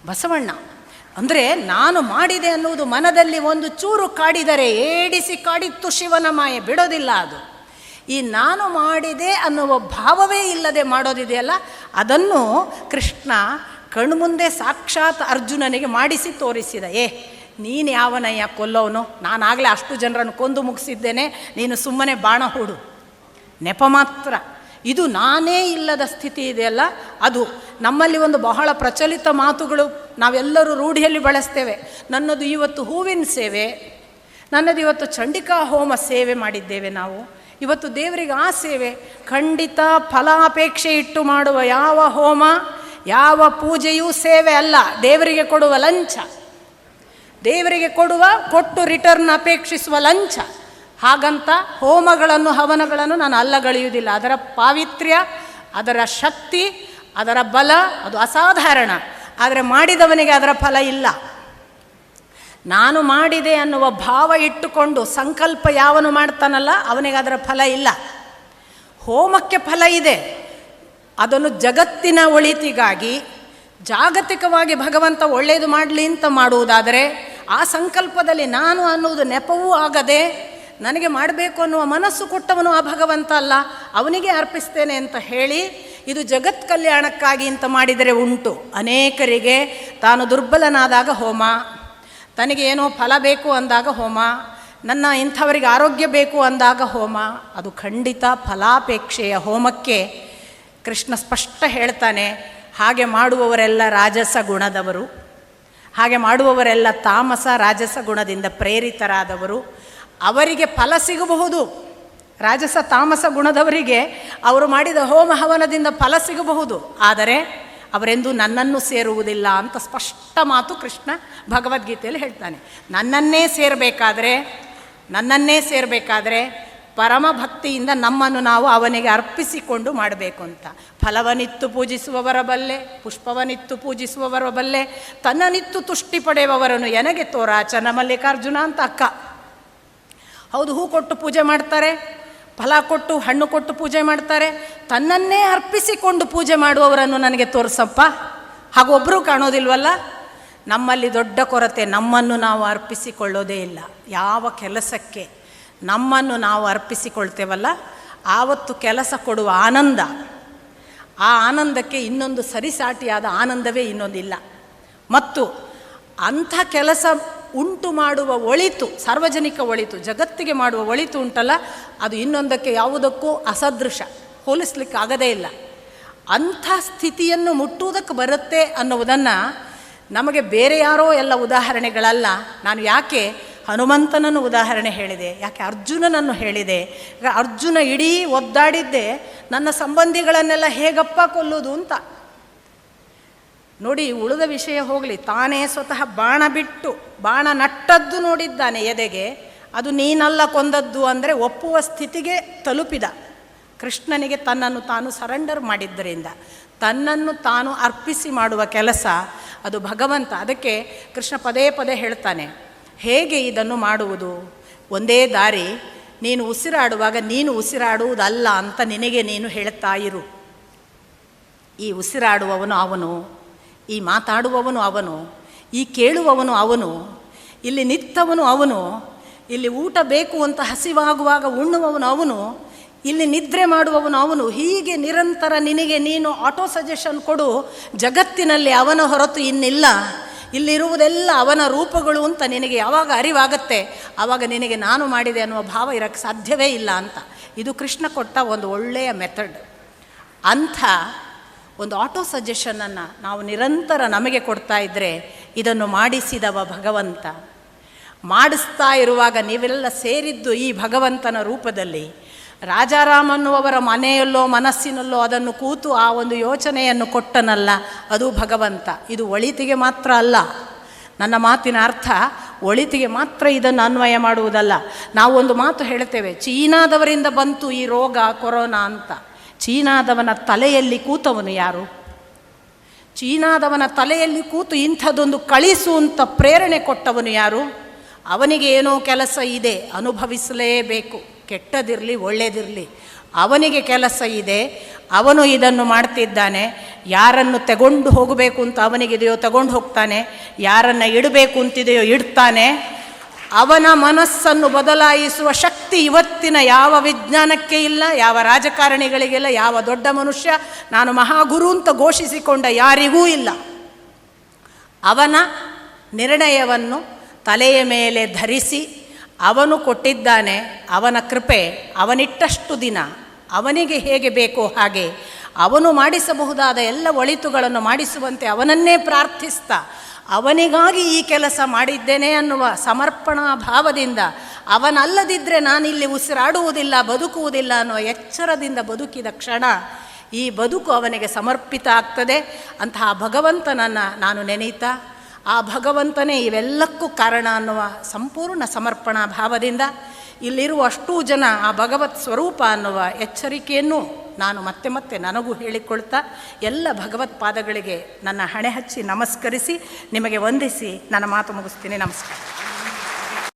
ಬಸವಣ್ಣ. ಅಂದರೆ ನಾನು ಮಾಡಿದೆ ಅನ್ನುವುದು ಮನದಲ್ಲಿ ಒಂದು ಚೂರು ಕಾಡಿದರೆ ಏಡಿಸಿ ಕಾಡಿತ್ತು ಶಿವನ ಮಾಯೆ, ಬಿಡೋದಿಲ್ಲ ಅದು. ಈ ನಾನು ಮಾಡಿದೆ ಅನ್ನುವ ಭಾವವೇ ಇಲ್ಲದೆ ಮಾಡೋದಿದೆಯಲ್ಲ, ಅದನ್ನು ಕೃಷ್ಣ ಕಣ್ಮುಂದೆ ಸಾಕ್ಷಾತ್ ಅರ್ಜುನನಿಗೆ ಮಾಡಿಸಿ ತೋರಿಸಿದ. ನೀನು ಯಾವನಯ್ಯ ಕೊಲ್ಲೋನು, ನಾನಾಗಲೇ ಅಷ್ಟು ಜನರನ್ನು ಕೊಂದು ಮುಗಿಸಿದ್ದೇನೆ, ನೀನು ಸುಮ್ಮನೆ ಬಾಣ ಹೂಡು, ನೆಪ ಮಾತ್ರ. ಇದು ನಾನೇ ಇಲ್ಲದ ಸ್ಥಿತಿ ಇದೆಯಲ್ಲ, ಅದು ನಮ್ಮಲ್ಲಿ ಒಂದು ಬಹಳ ಪ್ರಚಲಿತ ಮಾತುಗಳು ನಾವೆಲ್ಲರೂ ರೂಢಿಯಲ್ಲಿ ಬಳಸ್ತೇವೆ. ನನ್ನದು ಇವತ್ತು ಹೂವಿನ ಸೇವೆ, ನನ್ನದು ಇವತ್ತು ಚಂಡಿಕಾ ಹೋಮ ಸೇವೆ ಮಾಡಿದ್ದೇವೆ ನಾವು, ಇವತ್ತು ದೇವರಿಗೆ ಆ ಸೇವೆ. ಖಂಡಿತ ಫಲಾಪೇಕ್ಷೆ ಇಟ್ಟು ಮಾಡುವ ಯಾವ ಹೋಮ ಯಾವ ಪೂಜೆಯೂ ಸೇವೆ ಅಲ್ಲ, ದೇವರಿಗೆ ಕೊಡುವ ಲಂಚ, ದೇವರಿಗೆ ಕೊಟ್ಟು ರಿಟರ್ನ್ ಅಪೇಕ್ಷಿಸುವ ಲಂಚ. ಹಾಗಂತ ಹೋಮಗಳನ್ನು ಹವನಗಳನ್ನು ನಾನು ಅಲ್ಲಗಳೆಯುವುದಿಲ್ಲ. ಅದರ ಪಾವಿತ್ರ್ಯ, ಅದರ ಶಕ್ತಿ, ಅದರ ಬಲ ಅದು ಅಸಾಧಾರಣ. ಆದರೆ ಮಾಡಿದವನಿಗೆ ಅದರ ಫಲ ಇಲ್ಲ. ನಾನು ಮಾಡಿದೆ ಅನ್ನುವ ಭಾವ ಇಟ್ಟುಕೊಂಡು ಸಂಕಲ್ಪ ಯಾವನು ಮಾಡ್ತಾನಲ್ಲ ಅವನಿಗೆ ಅದರ ಫಲ ಇಲ್ಲ. ಹೋಮಕ್ಕೆ ಫಲ ಇದೆ, ಅದನ್ನು ಜಗತ್ತಿನ ಒಳಿತಿಗಾಗಿ ಜಾಗತಿಕವಾಗಿ ಭಗವಂತ ಒಳ್ಳೆಯದು ಮಾಡಲಿ ಅಂತ ಮಾಡುವುದಾದರೆ ಆ ಸಂಕಲ್ಪದಲ್ಲಿ ನಾನು ಅನ್ನುವುದು ನೆಪವೂ ಆಗದೆ ನನಗೆ ಮಾಡಬೇಕು ಅನ್ನುವ ಮನಸ್ಸು ಕೊಟ್ಟವನು ಆ ಭಗವಂತ ಅಲ್ಲ, ಅವನಿಗೆ ಅರ್ಪಿಸ್ತೇನೆ ಅಂತ ಹೇಳಿ ಇದು ಜಗತ್ ಕಲ್ಯಾಣಕ್ಕಾಗಿ ಅಂತ ಮಾಡಿದರೆ ಉಂಟು. ಅನೇಕರಿಗೆ ತಾನು ದುರ್ಬಲನಾದಾಗ ಹೋಮ, ತನಗೆ ಏನೋ ಫಲ ಬೇಕು ಅಂದಾಗ ಹೋಮ, ನನ್ನ ಇಂಥವರಿಗೆ ಆರೋಗ್ಯ ಬೇಕು ಅಂದಾಗ ಹೋಮ, ಅದು ಖಂಡಿತ ಫಲಾಪೇಕ್ಷೆಯ ಹೋಮಕ್ಕೆ ಕೃಷ್ಣ ಸ್ಪಷ್ಟ ಹೇಳ್ತಾನೆ. ಹಾಗೆ ಮಾಡುವವರೆಲ್ಲ ರಾಜಸ ಗುಣದವರು, ಹಾಗೆ ಮಾಡುವವರೆಲ್ಲ ತಾಮಸ ರಾಜಸ ಗುಣದಿಂದ ಪ್ರೇರಿತರಾದವರು. ಅವರಿಗೆ ಫಲ ಸಿಗಬಹುದು, ರಾಜಸ ತಾಮಸ ಗುಣದವರಿಗೆ ಅವರು ಮಾಡಿದ ಹೋಮ ಹವನದಿಂದ ಫಲ ಸಿಗಬಹುದು, ಆದರೆ ಅವರೆಂದು ನನ್ನನ್ನು ಸೇರುವುದಿಲ್ಲ ಅಂತ ಸ್ಪಷ್ಟ ಮಾತು ಕೃಷ್ಣ ಭಗವದ್ಗೀತೆಯಲ್ಲಿ ಹೇಳ್ತಾನೆ. ನನ್ನನ್ನೇ ಸೇರಬೇಕಾದ್ರೆ ಪರಮ ಭಕ್ತಿಯಿಂದ ನಮ್ಮನ್ನು ನಾವು ಅವನಿಗೆ ಅರ್ಪಿಸಿಕೊಂಡು ಮಾಡಬೇಕು ಅಂತ. ಫಲವನಿತ್ತು ಪೂಜಿಸುವವರ ಬಲ್ಲೆ, ಪುಷ್ಪವನಿತ್ತು ಪೂಜಿಸುವವರ ಬಲ್ಲೆ, ತನ್ನನಿತ್ತು ತುಷ್ಟಿ ಪಡೆಯುವವರನ್ನು ಎನಗೆ ತೋರ ಚನ್ನಮಲ್ಲಿಕಾರ್ಜುನ ಅಂತ ಅಕ್ಕ. ಹೌದು, ಹೂ ಕೊಟ್ಟು ಪೂಜೆ ಮಾಡ್ತಾರೆ, ಫಲ ಕೊಟ್ಟು ಹಣ್ಣು ಕೊಟ್ಟು ಪೂಜೆ ಮಾಡ್ತಾರೆ. ತನ್ನನ್ನೇ ಅರ್ಪಿಸಿಕೊಂಡು ಪೂಜೆ ಮಾಡುವವರನ್ನು ನನಗೆ ತೋರಿಸಪ್ಪ. ಹಾಗೊಬ್ಬರೂ ಕಾಣೋದಿಲ್ವಲ್ಲ. ನಮ್ಮಲ್ಲಿ ದೊಡ್ಡ ಕೊರತೆ, ನಮ್ಮನ್ನು ನಾವು ಅರ್ಪಿಸಿಕೊಳ್ಳೋದೇ ಇಲ್ಲ. ಯಾವ ಕೆಲಸಕ್ಕೆ ನಮ್ಮನ್ನು ನಾವು ಅರ್ಪಿಸಿಕೊಳ್ತೇವಲ್ಲ ಆವತ್ತು ಕೆಲಸ ಕೊಡುವ ಆನಂದ, ಆ ಆನಂದಕ್ಕೆ ಇನ್ನೊಂದು ಸರಿಸಾಟಿಯಾದ ಆನಂದವೇ ಇನ್ನೊಂದಿಲ್ಲ. ಮತ್ತು ಅಂಥ ಕೆಲಸ ಉಂಟು ಮಾಡುವ ಒಳಿತು, ಸಾರ್ವಜನಿಕ ಒಳಿತು, ಜಗತ್ತಿಗೆ ಮಾಡುವ ಒಳಿತು ಉಂಟಲ್ಲ, ಅದು ಇನ್ನೊಂದಕ್ಕೆ ಯಾವುದಕ್ಕೂ ಅಸದೃಶ, ಹೋಲಿಸ್ಲಿಕ್ಕೆ ಆಗದೇ ಇಲ್ಲ. ಅಂಥ ಸ್ಥಿತಿಯನ್ನು ಮುಟ್ಟುವುದಕ್ಕೆ ಬರುತ್ತೆ ಅನ್ನುವುದನ್ನು ನಮಗೆ ಬೇರೆ ಯಾರೋ ಎಲ್ಲ ಉದಾಹರಣೆಗಳಲ್ಲ. ನಾನು ಯಾಕೆ ಹನುಮಂತನನ್ನು ಉದಾಹರಣೆ ಹೇಳಿದೆ, ಯಾಕೆ ಅರ್ಜುನನನ್ನು ಹೇಳಿದೆ? ಅರ್ಜುನ ಇಡೀ ಒದ್ದಾಡಿದ್ದೆ ನನ್ನ ಸಂಬಂಧಿಗಳನ್ನೆಲ್ಲ ಹೇಗಪ್ಪ ಕೊಲ್ಲೋದು ಅಂತ. ನೋಡಿ, ಉಳಿದ ವಿಷಯ ಹೋಗಲಿ, ತಾನೇ ಸ್ವತಃ ಬಾಣ ಬಿಟ್ಟು ಬಾಣ ನಟ್ಟದ್ದು ನೋಡಿದ್ದಾನೆ ಎದೆಗೆ, ಅದು ನೀನಲ್ಲ ಕೊಂದದ್ದು ಅಂದರೆ ಒಪ್ಪುವ ಸ್ಥಿತಿಗೆ ತಲುಪಿದ. ಕೃಷ್ಣನಿಗೆ ತನ್ನನ್ನು ತಾನು ಸರೆಂಡರ್ ಮಾಡಿದ್ದರಿಂದ, ತನ್ನನ್ನು ತಾನು ಅರ್ಪಿಸಿ ಮಾಡುವ ಕೆಲಸ ಅದು ಭಗವಂತ. ಅದಕ್ಕೆ ಕೃಷ್ಣ ಪದೇ ಪದೇ ಹೇಳ್ತಾನೆ, ಹೇಗೆ ಇದನ್ನು ಮಾಡುವುದು? ಒಂದೇ ದಾರಿ, ನೀನು ಉಸಿರಾಡುವಾಗ ನೀನು ಉಸಿರಾಡುವುದಲ್ಲ ಅಂತ ನಿನಗೆ ನೀನು ಹೇಳ್ತಾ ಇರು. ಈ ಉಸಿರಾಡುವವನು ಅವನು, ಈ ಮಾತಾಡುವವನು ಅವನು, ಈ ಕೇಳುವವನು ಅವನು, ಇಲ್ಲಿ ನಿಂತವನು ಅವನು, ಇಲ್ಲಿ ಊಟ ಬೇಕು ಅಂತ ಹಸಿವಾಗುವಾಗ ಉಣ್ಣುವವನು ಅವನು, ಇಲ್ಲಿ ನಿದ್ರೆ ಮಾಡುವವನು ಅವನು. ಹೀಗೆ ನಿರಂತರ ನಿನಗೆ ನೀನು ಆಟೋ ಸಜೆಷನ್ ಕೊಡು. ಜಗತ್ತಿನಲ್ಲಿ ಅವನ ಹೊರತು ಇನ್ನಿಲ್ಲ, ಇಲ್ಲಿರುವುದೆಲ್ಲ ಅವನ ರೂಪಗಳು ಅಂತ ನಿನಗೆ ಯಾವಾಗ ಅರಿವಾಗತ್ತೆ ಆವಾಗ ನಿನಗೆ ನಾನು ಮಾಡಿದೆ ಅನ್ನುವ ಭಾವ ಇರೋಕ್ಕೆ ಸಾಧ್ಯವೇ ಇಲ್ಲ ಅಂತ. ಇದು ಕೃಷ್ಣ ಕೊಟ್ಟ ಒಂದು ಒಳ್ಳೆಯ ಮೆಥಡ್. ಅಂಥ ಒಂದು ಆಟೋ ಸಜೆಷನನ್ನು ನಾವು ನಿರಂತರ ನಮಗೆ ಕೊಡ್ತಾ ಇದ್ದರೆ ಇದನ್ನು ಮಾಡಿಸಿದವ ಭಗವಂತ. ಮಾಡಿಸ್ತಾ ಇರುವಾಗ ನೀವೆಲ್ಲ ಸೇರಿದ್ದು ಈ ಭಗವಂತನ ರೂಪದಲ್ಲಿ. ರಾಜಾರಾಮನ್ನುವರ ಮನೆಯಲ್ಲೋ ಮನಸ್ಸಿನಲ್ಲೋ ಅದನ್ನು ಕೂತು ಆ ಒಂದು ಯೋಚನೆಯನ್ನು ಕೊಟ್ಟನಲ್ಲ, ಅದು ಭಗವಂತ. ಇದು ಒಳಿತಿಗೆ ಮಾತ್ರ ಅಲ್ಲ. ನನ್ನ ಮಾತಿನ ಅರ್ಥ ಒಳಿತಿಗೆ ಮಾತ್ರ ಇದನ್ನು ಅನ್ವಯ ಮಾಡುವುದಲ್ಲ. ನಾವು ಒಂದು ಮಾತು ಹೇಳ್ತೇವೆ, ಚೀನಾದವರಿಂದ ಬಂತು ಈ ರೋಗ ಕೊರೋನಾ ಅಂತ. ಚೀನಾದವನ ತಲೆಯಲ್ಲಿ ಕೂತವನು ಯಾರು? ಚೀನಾದವನ ತಲೆಯಲ್ಲಿ ಕೂತು ಇಂಥದ್ದೊಂದು ಕಳಿಸು ಅಂತ ಪ್ರೇರಣೆ ಕೊಟ್ಟವನು ಯಾರು? ಅವನಿಗೆ ಏನೋ ಕೆಲಸ ಇದೆ, ಅನುಭವಿಸಲೇಬೇಕು, ಕೆಟ್ಟದಿರಲಿ ಒಳ್ಳೆಯದಿರಲಿ, ಅವನಿಗೆ ಕೆಲಸ ಇದೆ, ಅವನು ಇದನ್ನು ಮಾಡ್ತಿದ್ದಾನೆ. ಯಾರನ್ನು ತಗೊಂಡು ಹೋಗಬೇಕು ಅಂತ ಅವನಿಗಿದೆಯೋ ತಗೊಂಡು ಹೋಗ್ತಾನೆ, ಯಾರನ್ನು ಇಡಬೇಕು ಅಂತಿದೆಯೋ ಇಡ್ತಾನೆ. ಅವನ ಮನಸ್ಸನ್ನು ಬದಲಾಯಿಸುವ ಶಕ್ತಿ ಇವತ್ತಿನ ಯಾವ ವಿಜ್ಞಾನಕ್ಕೆ ಇಲ್ಲ, ಯಾವ ರಾಜಕಾರಣಿಗಳಿಗಿಲ್ಲ, ಯಾವ ದೊಡ್ಡ ಮನುಷ್ಯ ನಾನು ಮಹಾಗುರು ಅಂತ ಘೋಷಿಸಿಕೊಂಡ ಯಾರಿಗೂ ಇಲ್ಲ. ಅವನ ನಿರ್ಣಯವನ್ನು ತಲೆಯ ಮೇಲೆ ಧರಿಸಿ ಅವನು ಕೊಟ್ಟಿದ್ದಾನೆ. ಅವನ ಕೃಪೆ ಅವನಿಟ್ಟಷ್ಟು ದಿನ ಅವನಿಗೆ ಹೇಗೆ ಬೇಕೋ ಹಾಗೆ ಅವನು ಮಾಡಿಸಬಹುದಾದ ಎಲ್ಲ ಒಳಿತುಗಳನ್ನು ಮಾಡಿಸುವಂತೆ ಅವನನ್ನೇ ಪ್ರಾರ್ಥಿಸ್ತಾ ಅವನಿಗಾಗಿ ಈ ಕೆಲಸ ಮಾಡಿದ್ದೇನೆ ಅನ್ನುವ ಸಮರ್ಪಣಾ ಭಾವದಿಂದ, ಅವನಲ್ಲದಿದ್ದರೆ ನಾನಿಲ್ಲಿ ಉಸಿರಾಡುವುದಿಲ್ಲ, ಬದುಕುವುದಿಲ್ಲ ಅನ್ನುವ ಎಚ್ಚರದಿಂದ ಬದುಕಿದ ಕ್ಷಣ ಈ ಬದುಕು ಅವನಿಗೆ ಸಮರ್ಪಿತ ಆಗ್ತದೆ. ಅಂತಹ ಭಗವಂತನನ್ನು ನಾನು ನೆನೀತಾ, ಆ ಭಗವಂತನೇ ಇವೆಲ್ಲಕ್ಕೂ ಕಾರಣ ಅನ್ನುವ ಸಂಪೂರ್ಣ ಸಮರ್ಪಣಾ ಭಾವದಿಂದ ಇಲ್ಲಿರುವ ಅಷ್ಟೂ ಜನ ಆ ಭಗವತ್ ಸ್ವರೂಪ ಅನ್ನುವ ಎಚ್ಚರಿಕೆಯನ್ನು ನಾನು ಮತ್ತೆ ಮತ್ತೆ ನನಗೂ ಹೇಳಿಕೊಳ್ತಾ ಎಲ್ಲ ಭಗವತ್ ಪಾದಗಳಿಗೆ ನನ್ನ ಹಣೆ ಹಚ್ಚಿ ನಮಸ್ಕರಿಸಿ ನಿಮಗೆ ವಂದಿಸಿ ನನ್ನ ಮಾತು ಮುಗಿಸ್ತೀನಿ. ನಮಸ್ಕಾರ.